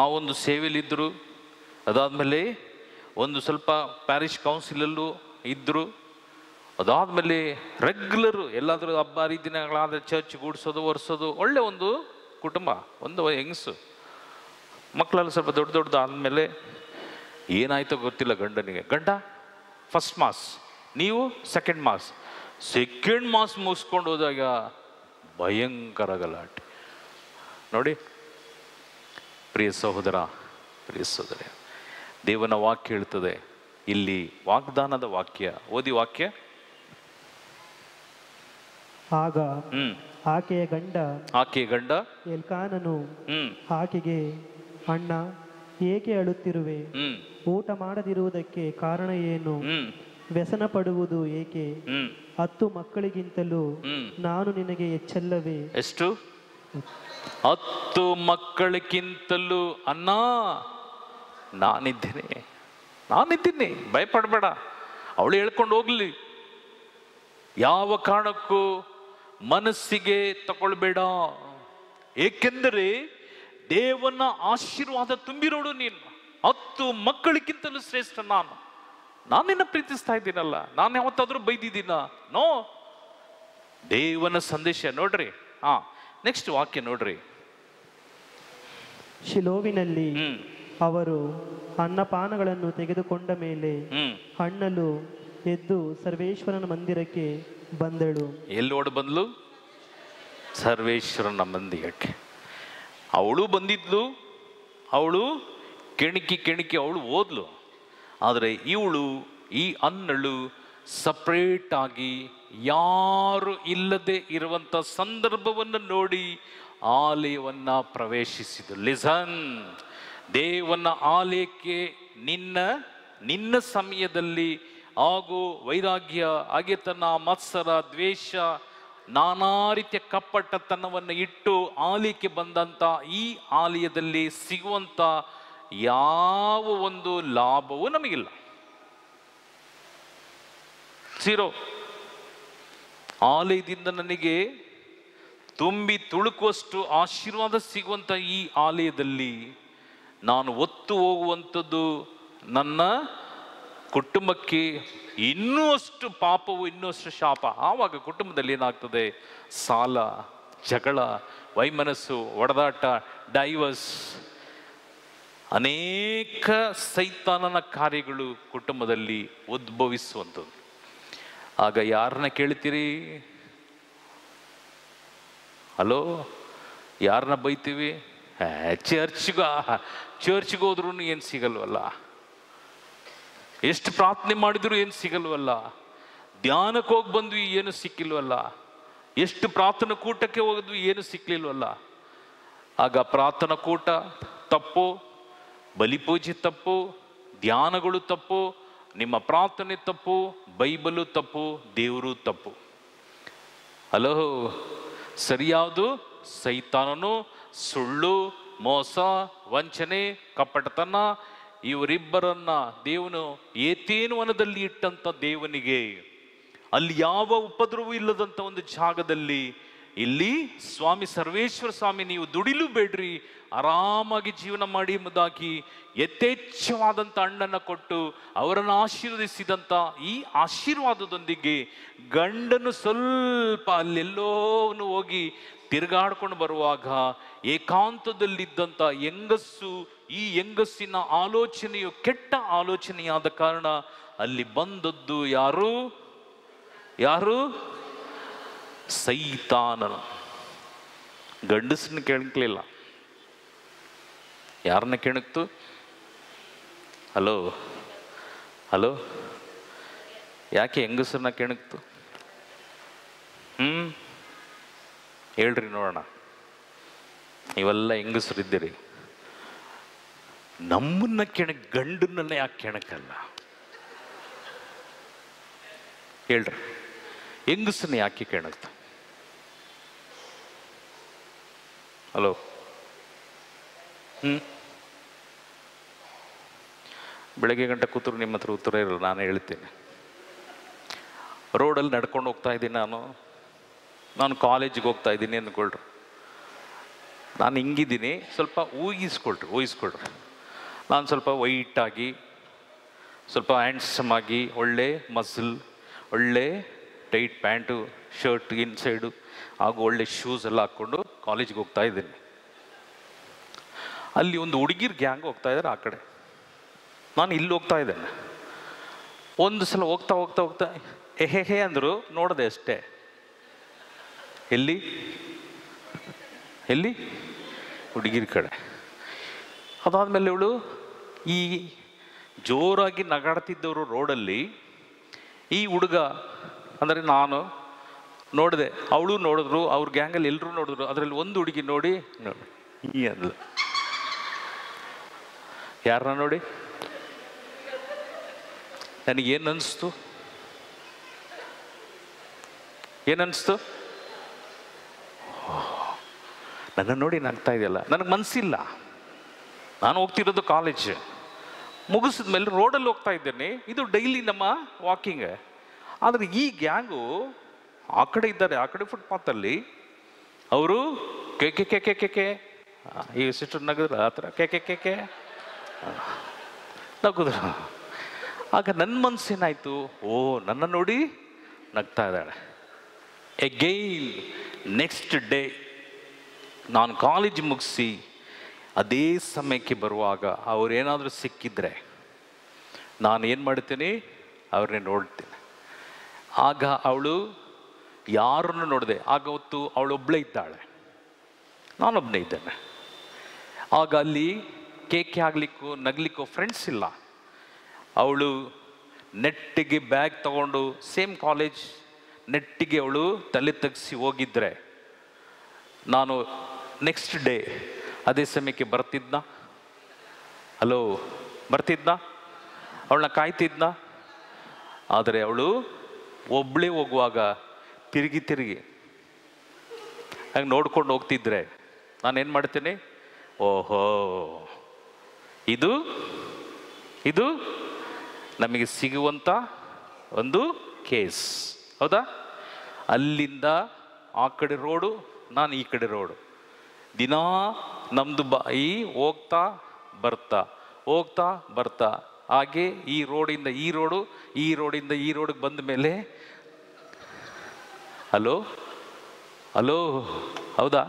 [SPEAKER 1] ಆ ಒಂದು ಸೇವೆಯಲ್ಲಿದ್ದರು. ಅದಾದಮೇಲೆ ಒಂದು ಸ್ವಲ್ಪ ಪ್ಯಾರಿಷ್ ಕೌನ್ಸಿಲಲ್ಲೂ ಇದ್ದರು. ಅದಾದಮೇಲೆ ರೆಗ್ಯುಲರು ಎಲ್ಲಾದರೂ ಹಬ್ಬ ಹರಿದಿನಗಳಾದರೆ ಚರ್ಚ್ ಗೂಡಿಸೋದು, ಒರೆಸೋದು. ಒಳ್ಳೆ ಒಂದು ಕುಟುಂಬ, ಒಂದು ಹೆಂಗಸು. ಮಕ್ಕಳೆಲ್ಲ ಸ್ವಲ್ಪ ದೊಡ್ಡ ಆದಮೇಲೆ ಏನಾಯ್ತೋ ಗೊತ್ತಿಲ್ಲ ಗಂಡನಿಗೆ. ಗಂಡ ಫಸ್ಟ್ ಮಾಸ್, ನೀವು ಸೆಕೆಂಡ್ ಮಾಸ್ ಮುಗಿಸ್ಕೊಂಡು ಹೋದಾಗ ಭಯಂಕರ ಗಲಾಟೆ. ನೋಡಿ ಪ್ರಿಯ ಸಹೋದರ, ಪ್ರಿಯ ಸಹೋದರಿ, ದೇವನ ವಾಕ್ಯ ಹೇಳ್ತದೆ ಇಲ್ಲಿ, ವಾಗ್ದಾನದ ವಾಕ್ಯ. ಓದಿ ವಾಕ್ಯ.
[SPEAKER 2] ಆಗ ಆಕೆಯ ಗಂಡ ಎಲ್ಕಾನನು ಆಕೆಗೆ, ಅಣ್ಣ ಏಕೆ ಅಳುತ್ತಿರುವೆ? ಊಟ ಮಾಡದಿರುವುದಕ್ಕೆ ಕಾರಣ ಏನು? ವ್ಯಸನ ಪಡುವುದು ಏಕೆ? 10 ಮಕ್ಕಳಿಗಿಂತಲೂ ನಾನು ನಿನಗೆ ಹೆಚ್ಚಲ್ಲವೇ?
[SPEAKER 1] ಎಷ್ಟು? 10 ಮಕ್ಕಳಿಗಿಂತಲೂ ಅಣ್ಣ ನಾನಿದ್ದೀನಿ, ಭಯಪಡಬೇಡ. ಅವಳು ಹೇಳ್ಕೊಂಡು ಹೋಗ್ಲಿ, ಯಾವ ಕಾರಣಕ್ಕೂ ಮನಸ್ಸಿಗೆ ತಗೊಳ್ಬೇಡ. ಏಕೆಂದರೆ ದೇವನ ಆಶೀರ್ವಾದ ತುಂಬಿರೋಡು ನೀನು. 10 ಮಕ್ಕಳಿಗಿಂತಲೂ ಶ್ರೇಷ್ಠ ನಾನು ನಿನ್ನ ಪ್ರೀತಿಸ್ತಾ ಇದ್ದೀನಲ್ಲ. ನಾನು ಯಾವತ್ತಾದ್ರೂ ಬೈದಿದ್ದೀನ? ನೋ. ದೇವನ ಸಂದೇಶ ನೋಡ್ರಿ. ನೆಕ್ಸ್ಟ್ ವಾಕ್ಯ ನೋಡ್ರಿ.
[SPEAKER 2] ಶಿಲೋವಿನಲ್ಲಿ ಅವರು ಅನ್ನಪಾನಗಳನ್ನು ತೆಗೆದುಕೊಂಡ ಮೇಲೆ ಹಣ್ಣಲು ಎದ್ದು ಸರ್ವೇಶ್ವರನ ಮಂದಿರಕ್ಕೆ ಬಂದಳು.
[SPEAKER 1] ಎಲ್ಲೋಡು ಬಂದ್ಲು? ಸರ್ವೇಶ್ವರನ ಮಂದಿರಕ್ಕೆ. ಅವಳು ಬಂದಿದ್ಲು, ಅವಳು ಕೆಣಕಿ ಅವಳು ಓದ್ಲು. ಆದರೆ ಇವಳು, ಈ ಅನ್ನಳು ಸಪ್ರೇಟ್ ಆಗಿ ಯಾರು ಇಲ್ಲದೆ ಇರುವಂಥ ಸಂದರ್ಭವನ್ನು ನೋಡಿ ಆಲಯವನ್ನು ಪ್ರವೇಶಿಸಿದರು. ಲಿಸನ್, ದೇವನ ಆಲಯಕ್ಕೆ ನಿನ್ನ ಸಮಯದಲ್ಲಿ ಹಾಗೂ ವೈರಾಗ್ಯ, ಹಗೆತನ, ಮತ್ಸರ, ದ್ವೇಷ, ನಾನಾ ರೀತಿಯ ಕಪ್ಪಟತನವನ್ನು ಇಟ್ಟು ಆಲಯಕ್ಕೆ ಬಂದಂಥ ಈ ಆಲಯದಲ್ಲಿ ಸಿಗುವಂಥ ಯಾವ ಒಂದು ಲಾಭವೂ ನಮಗಿಲ್ಲ. ಝೀರೋ. ಆಲಯದಿಂದ ನನಗೆ ತುಂಬಿ ತುಳುಕುವಷ್ಟು ಆಶೀರ್ವಾದ ಸಿಗುವಂಥ ಈ ಆಲಯದಲ್ಲಿ ನಾನು ಒತ್ತು ಹೋಗುವಂಥದ್ದು ನನ್ನ ಕುಟುಂಬಕ್ಕೆ ಇನ್ನೂ ಅಷ್ಟು ಪಾಪವು, ಇನ್ನೂ ಅಷ್ಟು ಶಾಪ. ಆವಾಗ ಕುಟುಂಬದಲ್ಲಿ ಏನಾಗ್ತದೆ? ಸಾಲ, ಜಗಳ, ವೈಮನಸ್ಸು, ಒಡೆದಾಟ, ಡೈವರ್ಸ್, ಅನೇಕ ಸೈತಾನನ ಕಾರ್ಯಗಳು ಕುಟುಂಬದಲ್ಲಿ ಉದ್ಭವಿಸುವಂಥದ್ದು. ಆಗ ಯಾರನ್ನ ಕೇಳ್ತೀರಿ? ಹಲೋ, ಯಾರನ್ನ ಬೈತೀವಿ? ಚರ್ಚ್ಗೆ ಹೋದ್ರೂ ಏನು ಸಿಗಲ್ವಲ್ಲ, ಎಷ್ಟು ಪ್ರಾರ್ಥನೆ ಮಾಡಿದ್ರು ಏನು ಸಿಗಲ್ವಲ್ಲ, ಧ್ಯಾನಕ್ಕೆ ಹೋಗಿ ಬಂದ್ವಿ ಏನು ಸಿಕ್ಕಿಲ್ವಲ್ಲ, ಎಷ್ಟು ಪ್ರಾರ್ಥನಾ ಕೂಟಕ್ಕೆ ಹೋಗಿದ್ವಿ ಏನು ಸಿಕ್ಲಿಲ್ವಲ್ಲ. ಆಗ ಪ್ರಾರ್ಥನಾ ಕೂಟ ತಪ್ಪು, ಬಲಿಪೂಜೆ ತಪ್ಪು, ಧ್ಯಾನಗಳು ತಪ್ಪು, ನಿಮ್ಮ ಪ್ರಾರ್ಥನೆ ತಪ್ಪು, ಬೈಬಲು ತಪ್ಪು, ದೇವರು ತಪ್ಪು. ಹಲೋ, ಸರಿಯಾವುದು? ಸೈತಾನನು, ಸುಳ್ಳು, ಮೋಸ, ವಂಚನೆ, ಕಪಟತನ, ಇವರಿಬ್ಬರನ್ನ ದೇವನು ಏತೇನು ವನದಲ್ಲಿ ಇಟ್ಟಂತ ದೇವನಿಗೆ, ಅಲ್ಲಿ ಯಾವ ಉಪದ್ರವೂ ಇಲ್ಲದಂತ ಒಂದು ಜಾಗದಲ್ಲಿ ಇಲ್ಲಿ ಸ್ವಾಮಿ ಸರ್ವೇಶ್ವರ ಸ್ವಾಮಿ ನೀವು ದುಡಿಲು ಬೇಡ್ರಿ, ಆರಾಮಾಗಿ ಜೀವನ ಮಾಡಿ ಎಂಬುದಾಗಿ ಯಥೇಚ್ಛವಾದಂಥ ಹಣ್ಣನ್ನು ಕೊಟ್ಟು ಅವರನ್ನು ಆಶೀರ್ವದಿಸಿದಂಥ ಈ ಆಶೀರ್ವಾದದೊಂದಿಗೆ ಗಂಡನು ಸ್ವಲ್ಪ ಅಲ್ಲೆಲ್ಲೋನು ಹೋಗಿ ತಿರುಗಾಡ್ಕೊಂಡು ಬರುವಾಗ ಏಕಾಂತದಲ್ಲಿದ್ದಂಥ ಹೆಂಗಸ್ಸು, ಈ ಹೆಂಗಸ್ಸಿನ ಆಲೋಚನೆಯು ಕೆಟ್ಟ ಆಲೋಚನೆಯಾದ ಕಾರಣ ಅಲ್ಲಿ ಬಂದದ್ದು ಯಾರು? ಸೈತಾನನು. ಗಂಡಸನ್ನ ಕೆಣಕ್ಲಿಲ್ಲ, ಯಾರನ್ನ ಕೆಣಕ್ತು? ಹಲೋ, ಯಾಕೆ ಹೆಂಗಸರನ್ನ ಕೆಣಕ್ತು? ಹೇಳ್ರಿ ನೋಡೋಣ. ನೀವೆಲ್ಲ ಹೆಂಗಸರಿದ್ದೀರಿ, ನಮ್ಮನ್ನ ಗಂಡನ್ನ ಯಾಕೆ ಕೆಣಕಲ್ಲ? ಹೇಳ್ರಿ, ಹೆಂಗಸನ್ನ ಯಾಕೆ ಕೆಣಕ್ತು? ಹಲೋ, ಬೆಳಗ್ಗೆ ಗಂಟೆ ಕೂತರು ನಿಮ್ಮ ಹತ್ರ ಉತ್ತರ ಇರಲ್ಲ. ನಾನು ಹೇಳ್ತೀನಿ. ರೋಡಲ್ಲಿ ನಡ್ಕೊಂಡು ಹೋಗ್ತಾ ಇದ್ದೀನಿ, ನಾನು ಕಾಲೇಜಿಗೆ ಹೋಗ್ತಾ ಇದ್ದೀನಿ ಅಂದ್ಕೊಳ್ರಿ. ನಾನು ಹಿಂಗಿದ್ದೀನಿ, ಸ್ವಲ್ಪ ಊಹಿಸ್ಕೊಳ್ರಿ. ನಾನು ಸ್ವಲ್ಪ ವೈಟಾಗಿ, ಸ್ವಲ್ಪ ಹ್ಯಾಂಡ್ಸಮ್ ಆಗಿ, ಒಳ್ಳೆ ಮಸಲ್, ಒಳ್ಳೆ ಟೈಟ್ ಪ್ಯಾಂಟು, ಶರ್ಟ್ ಇನ್ಸೈಡು ಹಾಗೂ ಒಳ್ಳೆ ಶೂಸ್ ಎಲ್ಲ ಹಾಕ್ಕೊಂಡು ಕಾಲೇಜಿಗೆ ಹೋಗ್ತಾ ಇದ್ದೀನಿ. ಅಲ್ಲಿ ಒಂದು ಹುಡುಗಿರ್ ಗ್ಯಾಂಗ್ ಹೋಗ್ತಾ ಇದ್ದಾರೆ ಆ ಕಡೆ, ನಾನು ಇಲ್ಲಿ ಹೋಗ್ತಾ ಇದ್ದೇನೆ. ಒಂದು ಸಲ ಹೋಗ್ತಾ ಹೇ ಅಂದರು, ನೋಡಿದೆ ಅಷ್ಟೇ. ಎಲ್ಲಿ ಹುಡುಗಿರ ಕಡೆ. ಅದಾದಮೇಲೆ ಇವಳು ಈ ಜೋರಾಗಿ ನಗಾಡ್ತಿದ್ದವರು ರೋಡಲ್ಲಿ, ಈ ಹುಡುಗ ಅಂದರೆ ನಾನು ನೋಡಿದೆ, ಅವಳು ನೋಡಿದ್ರು, ಅವ್ರ ಗ್ಯಾಂಗಲ್ಲಿ ಎಲ್ಲರೂ ನೋಡಿದ್ರು. ಅದರಲ್ಲಿ ಒಂದು ಹುಡುಗಿ ನೋಡಿ ಈ ಅಂದ್ಲು. ಯಾರನ್ನ ನೋಡಿ? ನನಗೇನನ್ನಿಸ್ತು? ನನ್ನ ನೋಡಿ ನಗ್ತಾ ಇದೆಯಲ್ಲ. ನನಗೆ ಮನಸ್ಸಿಲ್ಲ. ನಾನು ಹೋಗ್ತಿರೋದು ಕಾಲೇಜ್ ಮುಗಿಸಿದ ಮೇಲೆ ರೋಡಲ್ಲಿ ಹೋಗ್ತಾ ಇದ್ದೇನೆ. ಇದು ಡೈಲಿ ನಮ್ಮ ವಾಕಿಂಗ್. ಆದರೆ ಈ ಗ್ಯಾಂಗು ಆ ಕಡೆ ಇದ್ದಾರೆ, ಆ ಕಡೆ ಫುಟ್ಪಾತಲ್ಲಿ. ಅವರು ಕೆ ಈ ಸಿಸ್ಟರ್ ನಗಿದ್ರ ಆ ಥರ ಕೆ ನಗುದ್ರು. ಆಗ ನನ್ನ ಮನಸ್ಸೇನಾಯಿತು, ನನ್ನ ನೋಡಿ ನಗ್ತಾ ಇದ್ದಾಳೆ. ಎಗೈನ್ ನೆಕ್ಸ್ಟ್ ಡೇ ನಾನು ಕಾಲೇಜ್ ಮುಗಿಸಿ ಅದೇ ಸಮಯಕ್ಕೆ ಬರುವಾಗ ಅವರೇನಾದರೂ ಸಿಕ್ಕಿದ್ರೆ ನಾನು ಏನು ಮಾಡ್ತೀನಿ, ಅವ್ರನ್ನೇ ನೋಡ್ತೀನಿ. ಆಗ ಅವಳು ಯಾರನ್ನು ನೋಡಿದೆ, ಆಗ ಹೊತ್ತು ಅವಳೊಬ್ಬಳೇ ಇದ್ದಾಳೆ, ನಾನೊಬ್ಬನೇ ಇದ್ದೇನೆ. ಆಗ ಅಲ್ಲಿ ಕೇಕೆ ಆಗಲಿಕ್ಕೂ ನಗಲಿಕ್ಕೂ ಫ್ರೆಂಡ್ಸ್ ಇಲ್ಲ. ಅವಳು ನೆಟ್ಟಿಗೆ ಬ್ಯಾಗ್ ತಗೊಂಡು ಸೇಮ್ ಕಾಲೇಜ್, ನೆಟ್ಟಿಗೆ ಅವಳು ತಲೆ ತಗ್ಸಿ ಹೋಗಿದ್ರೆ ನಾನು ನೆಕ್ಸ್ಟ್ ಡೇ ಅದೇ ಸಮಯಕ್ಕೆ ಬರ್ತಿದ್ನ? ಹಲೋ, ಬರ್ತಿದ್ನ? ಅವಳನ್ನ ಕಾಯ್ತಿದ್ನ? ಆದರೆ ಅವಳು ಒಬ್ಬಳೇ ಹೋಗುವಾಗ ತಿರುಗಿ ಹಾಗೆ ನೋಡ್ಕೊಂಡು ಹೋಗ್ತಿದ್ರೆ ನಾನೇನು ಮಾಡ್ತೀನಿ? ಓಹೋ, ಇದು ನಮಗೆ ಸಿಗುವಂಥ ಒಂದು ಕೇಸ್, ಹೌದಾ? ಅಲ್ಲಿಂದ ಆ ಕಡೆ ರೋಡು, ನಾನು ಈ ಕಡೆ ರೋಡು, ದಿನಾ ನಮ್ಮದು ಈ ಹೋಗ್ತಾ ಬರ್ತಾ ಹಾಗೆ ಈ ರೋಡಿಂದ ಈ ರೋಡು, ಈ ರೋಡಿಂದ ಈ ರೋಡಿಗೆ ಬಂದ ಮೇಲೆ ಹಲೋ, ಹೌದಾ?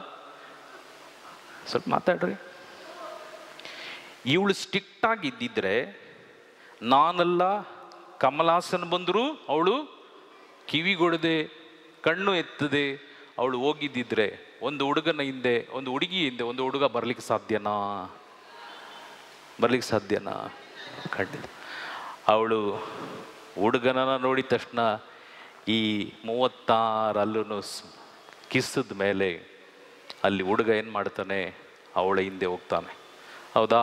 [SPEAKER 1] ಸ್ವಲ್ಪ ಮಾತಾಡ್ರಿ. ಇವಳು ಸ್ಟ್ರಿಕ್ಟ್ ಆಗಿದ್ದಿದ್ರೆ, ನಾನೆಲ್ಲ ಕಮಲಾಸನ್ ಬಂದರೂ ಅವಳು ಕಿವಿಗೊಡದೆ ಕಣ್ಣು ಎತ್ತದೆ ಅವಳು ಹೋಗಿದ್ದಿದ್ರೆ, ಒಂದು ಹುಡುಗನ ಹಿಂದೆ, ಒಂದು ಹುಡುಗಿ ಹಿಂದೆ ಒಂದು ಹುಡುಗ ಬರ್ಲಿಕ್ಕೆ ಸಾಧ್ಯನಾ? ಖಂಡಿತ. ಅವಳು ಹುಡುಗನ ನೋಡಿದ ತಕ್ಷಣ ಈ 36 ಅಲ್ಲೂ ಕಿಸ್ಸದ ಮೇಲೆ ಅಲ್ಲಿ ಹುಡುಗ ಏನು ಮಾಡ್ತಾನೆ? ಅವಳ ಹಿಂದೆ ಹೋಗ್ತಾನೆ, ಹೌದಾ?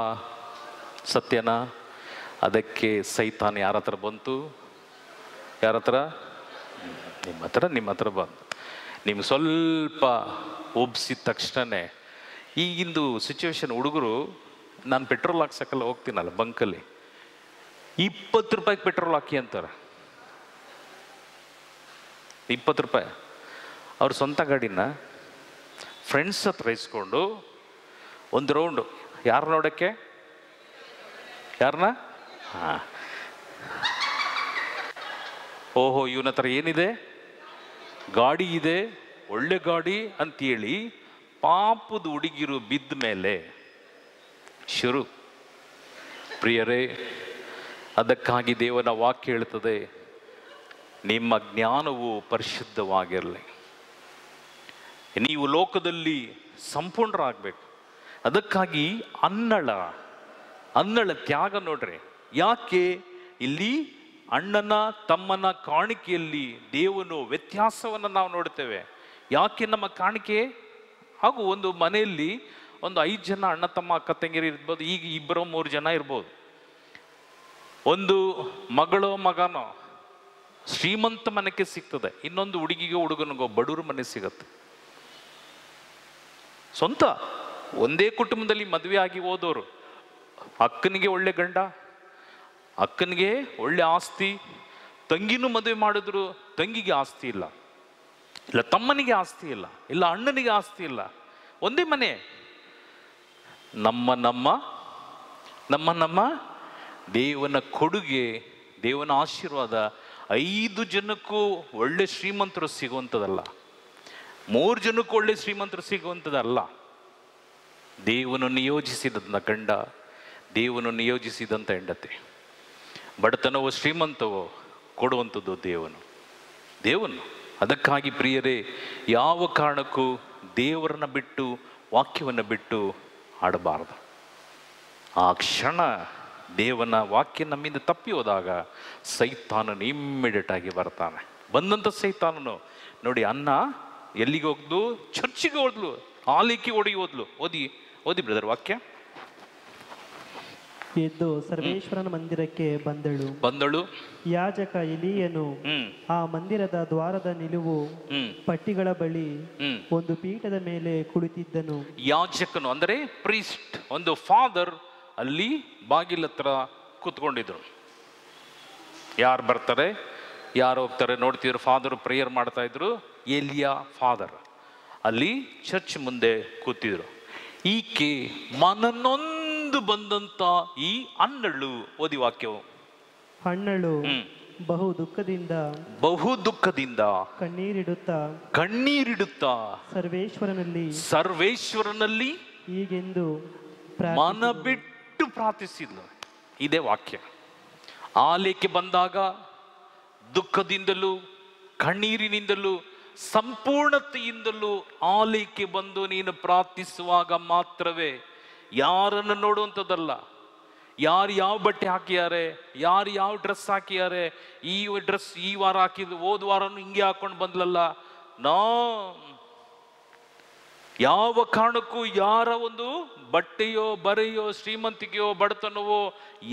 [SPEAKER 1] ಸತ್ಯನಾ? ಅದಕ್ಕೆ ಸೈತಾನ್ ಯಾರ ಹತ್ರ ಬಂತು? ಯಾರ ಹತ್ರ? ನಿಮ್ಮ ಹತ್ರ ಬಂತು. ನಿಮ್ಗೆ ಸ್ವಲ್ಪ ಒಬ್ಸಿದ ತಕ್ಷಣನೇ ಈಗಿಂದು ಸಿಚುವೇಶನ್, ಹುಡುಗರು, ನಾನು ಪೆಟ್ರೋಲ್ ಹಾಕ್ಸಕ್ಕೆಲ್ಲ ಹೋಗ್ತೀನಲ್ಲ ಬಂಕಲ್ಲಿ, 20 ರೂಪಾಯಿಗೆ ಪೆಟ್ರೋಲ್ ಹಾಕಿ ಅಂತಾರೆ. 20 ರೂಪಾಯಿ. ಅವ್ರ ಸ್ವಂತ ಗಾಡಿನ ಫ್ರೆಂಡ್ಸ್ ಹತ್ರ ಇಸ್ಕೊಂಡು ಒಂದು ರೌಂಡು, ಯಾರು ನೋಡೋಕ್ಕೆ? ಯಾರನ್ನ? ಹಾಂ, ಓಹೋ, ಇವನ ಹತ್ರ ಏನಿದೆ? ಗಾಡಿ ಇದೆ, ಒಳ್ಳೆ ಗಾಡಿ ಅಂತೇಳಿ ಪಾಪದ ಹುಡುಗಿರು ಬಿದ್ದ ಮೇಲೆ ಶುರು. ಪ್ರಿಯರೇ, ಅದಕ್ಕಾಗಿ ದೇವರ ವಾಕ್ಯ ಹೇಳ್ತದೆ, ನಿಮ್ಮ ಜ್ಞಾನವು ಪರಿಶುದ್ಧವಾಗಿರಲಿ, ನೀವು ಲೋಕದಲ್ಲಿ ಸಂಪೂರ್ಣರಾಗಬೇಕು. ಅದಕ್ಕಾಗಿ ಅನ್ನಳ ತ್ಯಾಗ ನೋಡ್ರಿ. ಯಾಕೆ ಇಲ್ಲಿ ಅಣ್ಣನ ತಮ್ಮನ ಕಾಣಿಕೆಯಲ್ಲಿ ದೇವನು ವ್ಯತ್ಯಾಸವನ್ನು ನಾವು ನೋಡ್ತೇವೆ? ಯಾಕೆ ನಮ್ಮ ಕಾಣಿಕೆ? ಹಾಗೂ ಒಂದು ಮನೆಯಲ್ಲಿ ಒಂದು 5 ಜನ ಅಣ್ಣ ತಮ್ಮ ಅಕ್ಕ ತಂಗಿರು ಇರ್ಬೋದು, ಈಗ 2-3 ಜನ ಇರ್ಬೋದು. ಒಂದು ಮಗಳೋ ಮಗನೋ ಶ್ರೀಮಂತ ಮನೆಗೆ ಸಿಗ್ತದೆ, ಇನ್ನೊಂದು ಹುಡುಗಿಗೋ ಹುಡುಗನಿಗೋ ಬಡವ್ರ ಮನೆ ಸಿಗತ್ತೆ. ಸ್ವಂತ ಒಂದೇ ಕುಟುಂಬದಲ್ಲಿ ಮದುವೆ ಆಗಿ ಹೋದವರು, ಅಕ್ಕನಿಗೆ ಒಳ್ಳೆ ಗಂಡ, ಅಕ್ಕನಿಗೆ ಒಳ್ಳೆ ಆಸ್ತಿ, ತಂಗಿನೂ ಮದುವೆ ಮಾಡಿದ್ರು, ತಂಗಿಗೆ ಆಸ್ತಿ ಇಲ್ಲ, ಇಲ್ಲ ತಮ್ಮನಿಗೆ ಆಸ್ತಿ ಇಲ್ಲ, ಇಲ್ಲ ಅಣ್ಣನಿಗೆ ಆಸ್ತಿ ಇಲ್ಲ, ಒಂದೇ ಮನೆ. ನಮ್ಮ ದೇವನ ಕೊಡುಗೆ, ದೇವನ ಆಶೀರ್ವಾದ 5 ಜನಕ್ಕೂ ಒಳ್ಳೆ ಶ್ರೀಮಂತರು ಸಿಗುವಂಥದ್ದಲ್ಲ, 3 ಜನಕ್ಕೂ ಒಳ್ಳೆ ಶ್ರೀಮಂತರು ಸಿಗುವಂಥದ್ದಲ್ಲ. ದೇವನು ನಿಯೋಜಿಸಿದಂಥ ಗಂಡ, ದೇವನು ನಿಯೋಜಿಸಿದಂಥ ಹೆಂಡತಿ, ಬಡತನವೋ ಶ್ರೀಮಂತವೋ ಕೊಡುವಂಥದ್ದು ದೇವನು. ಅದಕ್ಕಾಗಿ ಪ್ರಿಯರೇ, ಯಾವ ಕಾರಣಕ್ಕೂ ದೇವರನ್ನ ಬಿಟ್ಟು, ವಾಕ್ಯವನ್ನು ಬಿಟ್ಟು ಆಡಬಾರದು. ಆ ಕ್ಷಣ ದೇವನ ವಾಕ್ಯ ನಮ್ಮಿಂದ ತಪ್ಪಿ ಹೋದಾಗ ಸೈತಾನನು ಇಮ್ಮಿಡಿಯೇಟ್ ಆಗಿ ಬರ್ತಾನೆ. ಬಂದಂಥ ಸೈತಾನನು ನೋಡಿ, ಅನ್ನ ಎಲ್ಲಿಗೆ ಹೋಗ್ದು? ಚರ್ಚಿಗೆ ಹೋದ್ಲು, ಆಲಿಕ್ಕೆ ಹೋದ್ಲು. ಓದಿ ಬ್ರದರ್ ವಾಕ್ಯ.
[SPEAKER 2] ಎದ್ದು ಸರ್ವೇಶ್ವರನ ಮಂದಿರಕ್ಕೆ ಬಂದಳು. ಯಾಜಕ ಎಲೀಯನು ಆ ಮಂದಿರದ ದ್ವಾರದ ನಿಲುವು ಪಟ್ಟಿಗಳ ಬಳಿ ಒಂದು ಪೀಠದ ಮೇಲೆ ಕುಳಿತಿದ್ದನು.
[SPEAKER 1] ಯಾಜಕನು ಅಂದರೆ ಪ್ರೀಸ್ಟ್, ಒಂದು ಫಾದರ್ ಅಲ್ಲಿ ಬಾಗಿಲ ಹತ್ರ ಕೂತ್ಕೊಂಡಿದ್ರು. ಯಾರು ಬರ್ತಾರೆ, ಯಾರು ಹೋಗ್ತಾರೆ ನೋಡ್ತಿದ್ರು. ಫಾದರ್ ಪ್ರೇಯರ್ ಮಾಡ್ತಾ ಇದ್ರು. ಎಲಿಯಾ ಫಾದರ್ ಅಲ್ಲಿ ಚರ್ಚ್ ಮುಂದೆ ಕೂತಿದ್ರು. ಈಕೆ ಮನನೊಂದು ಬಂದಂತ ಈ ಅನ್ನಳು, ಓದಿ ವಾಕ್ಯವು.
[SPEAKER 2] ಹಣ್ಣಳು ಬಹು ದುಃಖದಿಂದ
[SPEAKER 1] ಕಣ್ಣೀರಿಡುತ್ತಾ ಸರ್ವೇಶ್ವರನಲ್ಲಿ
[SPEAKER 2] ಹೀಗೆಂದು
[SPEAKER 1] ಮನ ಬಿಟ್ಟು ಪ್ರಾರ್ಥಿಸಿದ್ಲು. ಇದೇ ವಾಕ್ಯ. ಆಲಯಕ್ಕೆ ಬಂದಾಗ ದುಃಖದಿಂದಲೂ ಕಣ್ಣೀರಿನಿಂದಲೂ ಸಂಪೂರ್ಣತೆಯಿಂದಲೂ ಆಲಯಕ್ಕೆ ಬಂದು ನೀನು ಪ್ರಾರ್ಥಿಸುವಾಗ ಮಾತ್ರವೇ, ಯಾರನ್ನು ನೋಡುವಂಥದ್ದಲ್ಲ, ಯಾರು ಯಾವ ಬಟ್ಟೆ ಹಾಕಿದ್ದಾರೆ, ಯಾರು ಯಾವ ಡ್ರೆಸ್ ಹಾಕಿದ್ದಾರೆ, ಈ ಡ್ರೆಸ್ ಈ ವಾರ ಹಾಕಿದ್ದು ಹೋದ ವಾರನು ಹಿಂಗೆ ಹಾಕೊಂಡು ಬಂದ್ಲಲ್ಲ. ನೋ, ಯಾವ ಕಾರಣಕ್ಕೂ ಯಾರ ಒಂದು ಬಟ್ಟೆಯೋ ಬರೆಯೋ ಶ್ರೀಮಂತಿಕೆಯೋ ಬಡತನವೋ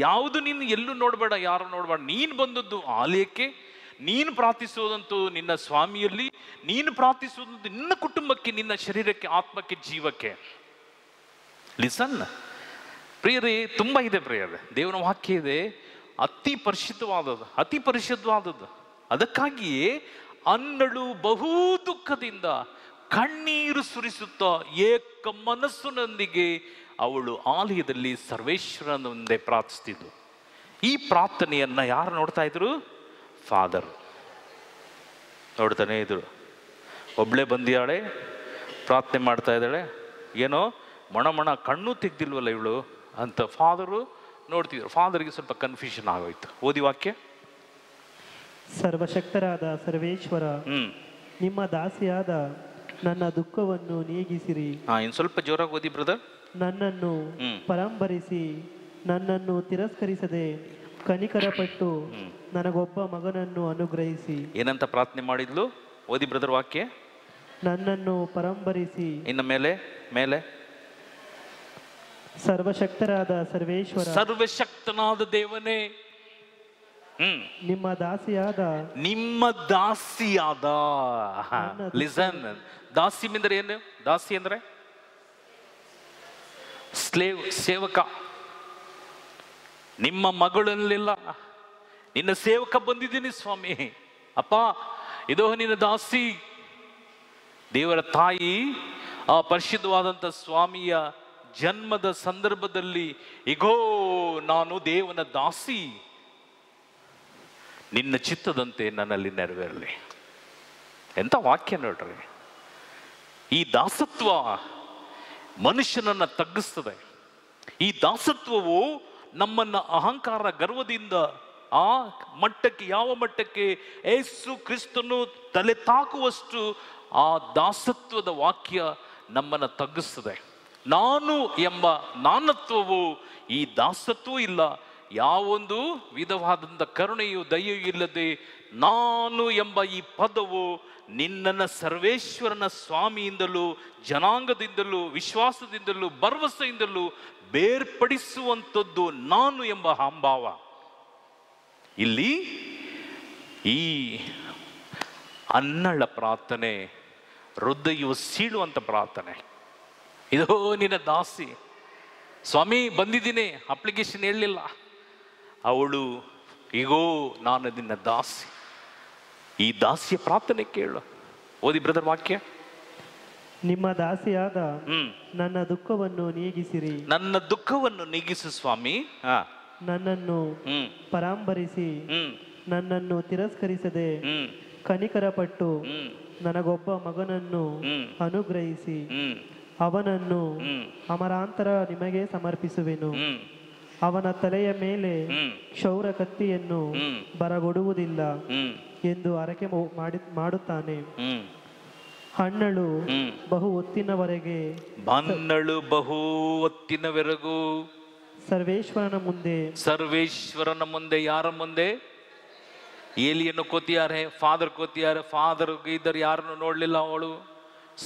[SPEAKER 1] ಯಾವುದು ನೀನು ಎಲ್ಲೂ ನೋಡಬೇಡ, ಯಾರು ನೋಡಬೇಡ. ನೀನು ಬಂದದ್ದು ಆಲಯಕ್ಕೆ, ನೀನು ಪ್ರಾರ್ಥಿಸೋದಂತೂ ನಿನ್ನ ಸ್ವಾಮಿಯಲ್ಲಿ, ನೀನು ಪ್ರಾರ್ಥಿಸೋದಂತೂ ನಿನ್ನ ಕುಟುಂಬಕ್ಕೆ, ನಿನ್ನ ಶರೀರಕ್ಕೆ, ಆತ್ಮಕ್ಕೆ, ಜೀವಕ್ಕೆ. ಲಿಸನ್ ಪ್ರಿಯರೇ, ತುಂಬ ಇದೆ ಪ್ರಿಯರೇ, ದೇವರ ವಾಕ್ಯ ಇದೆ, ಅತಿ ಪರಿಶುದ್ಧವಾದದ್ದು, ಅತಿ ಪರಿಶುದ್ಧವಾದದ್ದು. ಅದಕ್ಕಾಗಿಯೇ ಅನ್ನಳು ಬಹು ದುಃಖದಿಂದ ಕಣ್ಣೀರು ಸುರಿಸುತ್ತಾ ಏಕ ಮನಸ್ಸಿನೊಂದಿಗೆ ಅವಳು ಆಲಯದಲ್ಲಿ ಸರ್ವೇಶ್ವರನ ಮುಂದೆ ಪ್ರಾರ್ಥಿಸ್ತಿದ್ಳು. ಈ ಪ್ರಾರ್ಥನೆಯನ್ನ ಯಾರು ನೋಡ್ತಾ ಇದ್ರು? ಫಾದರ್ ನೋಡ್ತಾನೆ ಇದ್ರು. ಒಬ್ಳೆ ಬಂದಿಯಾಳೆ, ಪ್ರಾರ್ಥನೆ ಮಾಡ್ತಾ ಇದ್ದಾಳೆ, ಏನೋ ಮಣ ಕಣ್ಣು ತೆಗ್ದಿಲ್ವಲ್ಲ ಇವಳು ಅಂತ ಫಾದರು ನೋಡ್ತಿದ್ರು. ಫಾದರ್ಗೆ ಸ್ವಲ್ಪ ಕನ್ಫ್ಯೂಷನ್ ಆಗೋಯ್ತು. ಓದಿ ವಾಕ್ಯ.
[SPEAKER 2] ಸರ್ವಶಕ್ತರಾದ ಸರ್ವೇಶ್ವರ, ನಿಮ್ಮ ದಾಸಿಯಾದ ನನ್ನ ದುಃಖವನ್ನು ನೀಗಿಸಿರಿ.
[SPEAKER 1] ಇನ್ನು ಸ್ವಲ್ಪ ಜೋರಾಗಿ ಓದಿ ಬ್ರದರ್.
[SPEAKER 2] ನನ್ನನ್ನು ಪರಂಬರಿಸಿ ನನ್ನನ್ನು ತಿರಸ್ಕರಿಸದೆ ಕನಿಕರಪಟ್ಟು ನನಗೊಬ್ಬ ಮಗನನ್ನು ಅನುಗ್ರಹಿಸಿ.
[SPEAKER 1] ಏನಂತ ಪ್ರಾರ್ಥನೆ ಮಾಡಿದ್ಲು? ಓದಿ ಬ್ರದರ್ ವಾಕ್ಯ.
[SPEAKER 2] ನನ್ನನ್ನು ಪರಂಬರಿಸಿ.
[SPEAKER 1] ಇನ್ನು ಮೇಲೆ ಮೇಲೆ
[SPEAKER 2] ಸರ್ವಶಕ್ತರಾದ ಸರ್ವೇಶ್ವರ,
[SPEAKER 1] ಸರ್ವಶಕ್ತನಾದ ದೇವನೇ,
[SPEAKER 2] ನಿಮ್ಮ ದಾಸಿಯಾದ,
[SPEAKER 1] ನಿಮ್ಮ ದಾಸಿಯಾದ. ಲಿಸನ್, ದಾಸಿ ಅಂದ್ರೆ ಏನು? ದಾಸಿ ಅಂದ್ರೆ ಸ್ಲೇವ್, ಸೇವಕ. ನಿಮ್ಮ ಮಗಳನ್ನೆಲ್ಲ ನಿನ್ನ ಸೇವಕ ಬಂದಿದ್ದೀನಿ ಸ್ವಾಮಿ. ಅಪ್ಪ ಇದೋ ನಿನ್ನ ದಾಸಿ. ದೇವರ ತಾಯಿ ಆ ಪರಿಶುದ್ಧವಾದಂಥ ಸ್ವಾಮಿಯ ಜನ್ಮದ ಸಂದರ್ಭದಲ್ಲಿ, ಇಗೋ ನಾನು ದೇವನ ದಾಸಿ, ನಿನ್ನ ಚಿತ್ತದಂತೆ ನನ್ನಲ್ಲಿ ನೆರವೇರಲಿ. ಎಂಥ ವಾಕ್ಯ ನೋಡ್ರಿ. ಈ ದಾಸತ್ವ ಮನುಷ್ಯನನ್ನ ತಗ್ಗಿಸ್ತದೆ. ಈ ದಾಸತ್ವವು ನಮ್ಮನ್ನ ಅಹಂಕಾರ, ಗರ್ವದಿಂದ ಆ ಮಟ್ಟಕ್ಕೆ, ಯಾವ ಮಟ್ಟಕ್ಕೆ ಯೇಸು ಕ್ರಿಸ್ತನು ತಲೆ ತಾಕುವಷ್ಟು ಆ ದಾಸತ್ವದ ವಾಕ್ಯ ನಮ್ಮನ್ನು ತಗ್ಗಿಸ್ತದೆ. ನಾನು ಎಂಬ ನಾನತ್ವವು ಈ ದಾಸತ್ವವೂ ಇಲ್ಲ. ಯಾವೊಂದು ವಿಧವಾದಂಥ ಕರುಣೆಯು ದಯೆಯೂ ಇಲ್ಲದೆ ನಾನು ಎಂಬ ಈ ಪದವು ನಿನ್ನನ್ನು ಸರ್ವೇಶ್ವರನ ಸ್ವಾಮಿಯಿಂದಲೂ, ಜನಾಂಗದಿಂದಲೂ, ವಿಶ್ವಾಸದಿಂದಲೂ, ಭರವಸೆಯಿಂದಲೂ ಬೇರ್ಪಡಿಸುವಂಥದ್ದು ನಾನು ಎಂಬ ಅಹಂಭಾವ. ಇಲ್ಲಿ ಈ ಅನ್ನಳ ಪ್ರಾರ್ಥನೆ ಹೃದಯವು ಸೀಳುವಂಥ ಪ್ರಾರ್ಥನೆ. ಇದೋ ನಿನ್ನ ದಾಸಿ ಸ್ವಾಮಿ, ಬಂದಿದ್ದೀನಿ, ಅಪ್ಲಿಕೇಶನ್ ಹೇಳಲಿಲ್ಲ. ಅವಳು ಈಗೋ ನಾನು ನಿನ್ನ ದಾಸಿ. ಈ ದಾಸಿಯ ಪ್ರಾರ್ಥನೆ ಕೇಳು. ಓದಿ ಬ್ರದರ್ ವಾಕ್ಯ.
[SPEAKER 2] ನಿಮ್ಮ ದಾಸಿಯಾದ ನನ್ನ ದುಃಖವನ್ನು ನೀಗಿಸಿರಿ.
[SPEAKER 1] ನನ್ನ ದುಃಖವನ್ನು ನೀಗಿಸು ಸ್ವಾಮಿ.
[SPEAKER 2] ನನ್ನನ್ನು ಪರಾಂಬರಿಸಿ ನನ್ನನ್ನು ತಿರಸ್ಕರಿಸದೆ ಕನಿಕರಪಟ್ಟು ನನಗೊಬ್ಬ ಮಗನನ್ನು ಅನುಗ್ರಹಿಸಿ ಅವನನ್ನು ಅಮರಾಂತರ ನಿಮಗೆ ಸಮರ್ಪಿಸುವೆನು. ಅವನ ತಲೆಯ ಮೇಲೆ ಕ್ಷೌರ ಕತ್ತಿಯನ್ನು ಬರಗೊಡುವುದಿಲ್ಲ ಎಂದು ಹರಕೆ ಮಾಡುತ್ತಾನೆ. ಹಣ್ಣಳು ಬಹು ಹೊತ್ತಿನವರೆಗೆ
[SPEAKER 1] ಸರ್ವೇಶ್ವರನ ಮುಂದೆ ಯಾರ ಮುಂದೆ? ಏಲಿಯನ್ನು ಕೋತಿಯಾರೆ, ಫಾದರ್ ಕೋತಿಯಾರೆ. ಫಾದರ್ ಇದ್ದರು ಯಾರನ್ನು ನೋಡ್ಲಿಲ್ಲ ಅವಳು.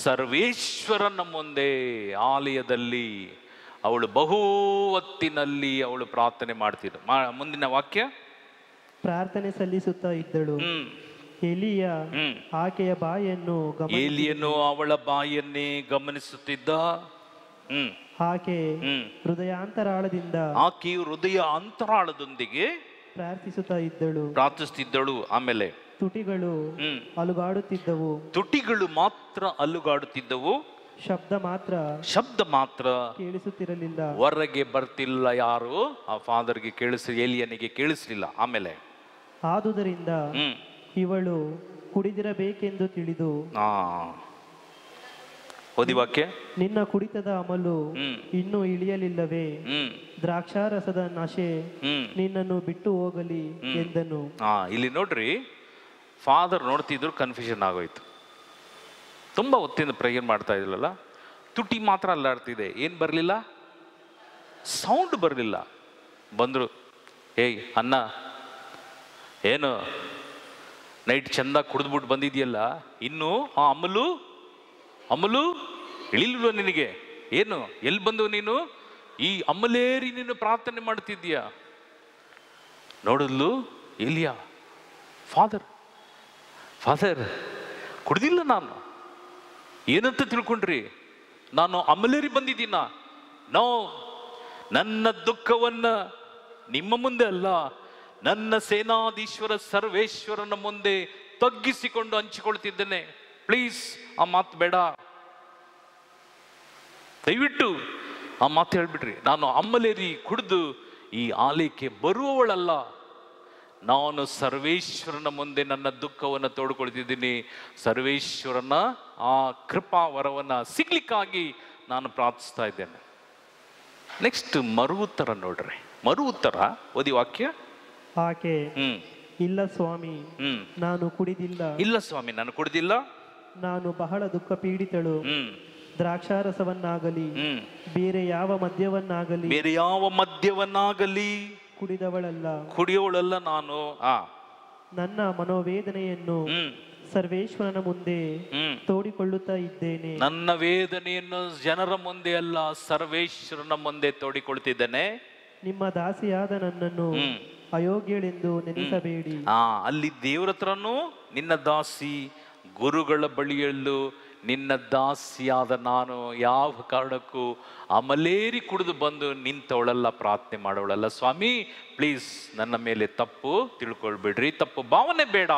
[SPEAKER 1] ಸರ್ವೇಶ್ವರನ ಮುಂದೆ ಆಲಯದಲ್ಲಿ ಅವಳು ಬಹು ಹೊತ್ತಿನಲ್ಲಿ ಅವಳು ಪ್ರಾರ್ಥನೆ ಮಾಡ್ತಿದ್ದ. ಮುಂದಿನ ವಾಕ್ಯ.
[SPEAKER 2] ಪ್ರಾರ್ಥನೆ ಸಲ್ಲಿಸುತ್ತಾ ಇದ್ದಳು. ಎಲಿಯ ಆಕೆಯ ಬಾಯನ್ನು
[SPEAKER 1] ಎಲಿಯನು ಅವಳ ಬಾಯನ್ನೇ ಗಮನಿಸುತ್ತಿದ್ದ.
[SPEAKER 2] ಆಕೆಯು
[SPEAKER 1] ಹೃದಯ ಅಂತರಾಳದೊಂದಿಗೆ ಪ್ರಾರ್ಥಿಸುತ್ತಿದ್ದಳು. ಆಮೇಲೆ
[SPEAKER 2] ತುಟಿಗಳು ಅಲುಗಾಡುತ್ತಿದ್ದವು.
[SPEAKER 1] ತುಟಿಗಳು ಮಾತ್ರ ಅಲುಗಾಡುತ್ತಿದ್ದವು. ಶಬ್ದ ಮಾತ್ರ
[SPEAKER 2] ಕೇಳಿಸುತ್ತಿರಲಿಲ್ಲ.
[SPEAKER 1] ಹೊರಗೆ ಬರ್ತಿಲ್ಲ. ಯಾರು? ಆ ಫಾದರ್ಗೆ ಏಲಿಯನಿಗೆ ಕೇಳಿಸಲಿಲ್ಲ. ಆಮೇಲೆ
[SPEAKER 2] ಆದುದರಿಂದ ಇವಳು ಕುಡಿದಿರಬೇಕೆಂದು ತಿಳಿದು
[SPEAKER 1] ಓದಿ ವಾಕ್ಯ.
[SPEAKER 2] ನಿನ್ನ ಕುಡಿತದ ಅಮಲು ಇನ್ನೂ ಇಳಿಯಲಿಲ್ಲವೇ? ದ್ರಾಕ್ಷಾರಸದ ನಶೆ ನಿನ್ನನ್ನು ಬಿಟ್ಟು ಹೋಗಲಿ ಎಂದನು.
[SPEAKER 1] ಇಲ್ಲಿ ನೋಡ್ರಿ, ಫಾದರ್ ನೋಡ್ತಿದ್ರು, ಕನ್ಫ್ಯೂಷನ್ ಆಗೋಯ್ತು. ತುಂಬಾ ಹೊತ್ತಿಂದ ಪ್ರೇಯರ್ ಮಾಡ್ತಾ ಇದ್ರಲ್ಲ, ತುಟಿ ಮಾತ್ರ ಅಲ್ಲಾಡ್ತಿದೆ. ಏನ್ ಬರಲಿಲ್ಲ? ಸೌಂಡ್ ಬರಲಿಲ್ಲ. ಬಂದರು. ಏಯ್ ಅನ್ನ, ಏನು ನೈಟ್ ಚೆಂದ ಕುಡಿದ್ಬಿಟ್ಟು ಬಂದಿದೆಯಲ್ಲ, ಇನ್ನು ಆ ಅಮಲು ಇಳಿಲ್ವ ನಿನಗೆ? ಏನು ಎಲ್ಲಿ ಬಂದು ನೀನು ಈ ಅಮಲೇರಿ ನೀನು ಪ್ರಾರ್ಥನೆ ಮಾಡ್ತಿದ್ದೀಯ? ನೋಡಲು ಎಲಿಯ ಫಾದರ್ ಕುಡ್ದಿಲ್ಲ ನಾನು. ಏನಂತ ತಿಳ್ಕೊಂಡ್ರಿ? ನಾನು ಅಮಲೇರಿ ಬಂದಿದ್ದೀನ? ನೋ, ನನ್ನ ದುಃಖವನ್ನ ನಿಮ್ಮ ಮುಂದೆ ಅಲ್ಲ, ನನ್ನ ಸೇನಾಧೀಶ್ವರ ಸರ್ವೇಶ್ವರನ ಮುಂದೆ ತಗ್ಗಿಸಿಕೊಂಡು ಹಂಚಿಕೊಳ್ತಿದ್ದೇನೆ. ಪ್ಲೀಸ್ ಆ ಮಾತು ಬೇಡ, ದಯವಿಟ್ಟು ಆ ಮಾತು ಹೇಳ್ಬಿಡ್ರಿ. ನಾನು ಅಮ್ಮಲೇರಿ ಕುಡಿದು ಈ ಆಲಯಕ್ಕೆ ಬರುವವಳಲ್ಲ, ನಾನು ಸರ್ವೇಶ್ವರನ ಮುಂದೆ ನನ್ನ ದುಃಖವನ್ನು ತೋಡ್ಕೊಳ್ತಿದ್ದೀನಿ. ಸರ್ವೇಶ್ವರನ ಆ ಕೃಪಾ ವರವನ್ನು ಸಿಗ್ಲಿಕ್ಕಾಗಿ ನಾನು ಪ್ರಾರ್ಥಿಸ್ತಾ ಇದ್ದೇನೆ. ನೆಕ್ಸ್ಟ್ ಮರು ಉತ್ತರ ನೋಡ್ರಿ. ಮರು ಉತ್ತರ ಓದಿ ವಾಕ್ಯ.
[SPEAKER 2] ಆಕೆ, ಇಲ್ಲ ಸ್ವಾಮಿ, ನಾನು ಕುಡಿದಿಲ್ಲ.
[SPEAKER 1] ಇಲ್ಲ ಸ್ವಾಮಿ, ನಾನು ಕುಡಿದಿಲ್ಲ. ನಾನು
[SPEAKER 2] ಬಹಳ ದುಃಖ ಪೀಡಿತಳು. ದ್ರಾಕ್ಷಾರಸವನ್ನಾಗಲಿ ಬೇರೆ ಯಾವ ಮದ್ಯವನ್ನಾಗಲಿ ಕುಡಿಯವಳಲ್ಲ ನಾನು. ನನ್ನ ಮನೋವೇದನೆಯನ್ನು ಸರ್ವೇಶ್ವರನ ಮುಂದೆ ತೋಡಿಕೊಳ್ಳುತ್ತಾ ಇದ್ದೇನೆ.
[SPEAKER 1] ನನ್ನ ವೇದನೆಯನ್ನು ಜನರ ಮುಂದೆ ಅಲ್ಲ, ಸರ್ವೇಶ್ವರನ ಮುಂದೆ ತೋಡಿಕೊಳ್ತಿದ್ದೇನೆ.
[SPEAKER 2] ನಿಮ್ಮ ದಾಸಿಯಾದ ನನ್ನನ್ನು ಅಯೋಗ್ಯಳೆಂದು ನೆನೆಸಬೇಡಿ.
[SPEAKER 1] ಅಲ್ಲಿ ದೇವರ ಹತ್ರನೂ ನಿನ್ನ ದಾಸಿ, ಗುರುಗಳ ಬಳಿಯಲ್ಲೂ ನಿನ್ನ ದಾಸಿಯಾದ ನಾನು ಯಾವ ಕಾರಣಕ್ಕೂ ಅಮಲೇರಿ ಕುಡಿದು ಬಂದು ನಿಂತವಳಲ್ಲ, ಪ್ರಾರ್ಥನೆ ಮಾಡೋಳಲ್ಲ. ಸ್ವಾಮಿ ಪ್ಲೀಸ್ ನನ್ನ ಮೇಲೆ ತಪ್ಪು ತಿಳ್ಕೊಳ್ಬೇಡ್ರಿ, ತಪ್ಪು ಭಾವನೆ ಬೇಡ.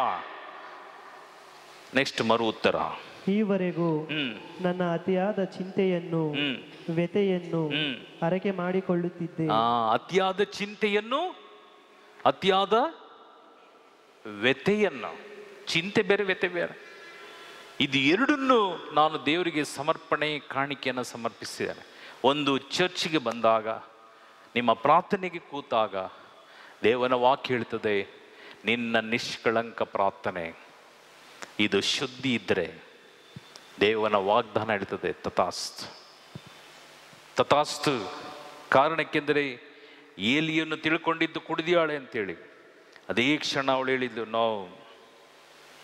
[SPEAKER 1] ನೆಕ್ಸ್ಟ್ ಮರು ಉತ್ತರ.
[SPEAKER 2] ಈವರೆಗೂ ನನ್ನ ಅತಿಯಾದ ಚಿಂತೆಯನ್ನು ವ್ಯಥೆಯನ್ನು ಹರಕೆ ಮಾಡಿಕೊಳ್ಳುತ್ತಿದ್ದೆ.
[SPEAKER 1] ಅತಿಯಾದ ಚಿಂತೆಯನ್ನು, ಅತಿಯಾದ ವ್ಯಥೆಯನ್ನು, ಚಿಂತೆ ಬೇರೆ ವ್ಯಥೆ ಬೇರೆ, ಇದು ಎರಡನ್ನು ನಾನು ದೇವರಿಗೆ ಸಮರ್ಪಣೆ ಕಾಣಿಕೆಯನ್ನು ಸಮರ್ಪಿಸಿದ್ದೇನೆ. ಒಂದು ಚರ್ಚಿಗೆ ಬಂದಾಗ, ನಿಮ್ಮ ಪ್ರಾರ್ಥನೆಗೆ ಕೂತಾಗ ದೇವನ ವಾಕ್ಯ ಹೇಳ್ತದೆ, ನಿನ್ನ ನಿಷ್ಕಳಂಕ ಪ್ರಾರ್ಥನೆ ಇದು ಶುದ್ಧಿ ಇದ್ದರೆ ದೇವನ ವಾಗ್ದಾನ ಹೇಳ್ತದೆ ತಥಾಸ್ತು ತಥಾಸ್ತು. ಕಾರಣಕ್ಕೆಂದರೆ ಏಲಿಯನ್ನು ತಿಳ್ಕೊಂಡಿದ್ದು ಕುಡಿದಿಯಾಳೆ ಅಂತೇಳಿ. ಅದೇ ಕ್ಷಣ ಅವಳು ಹೇಳಿದ್ಲು,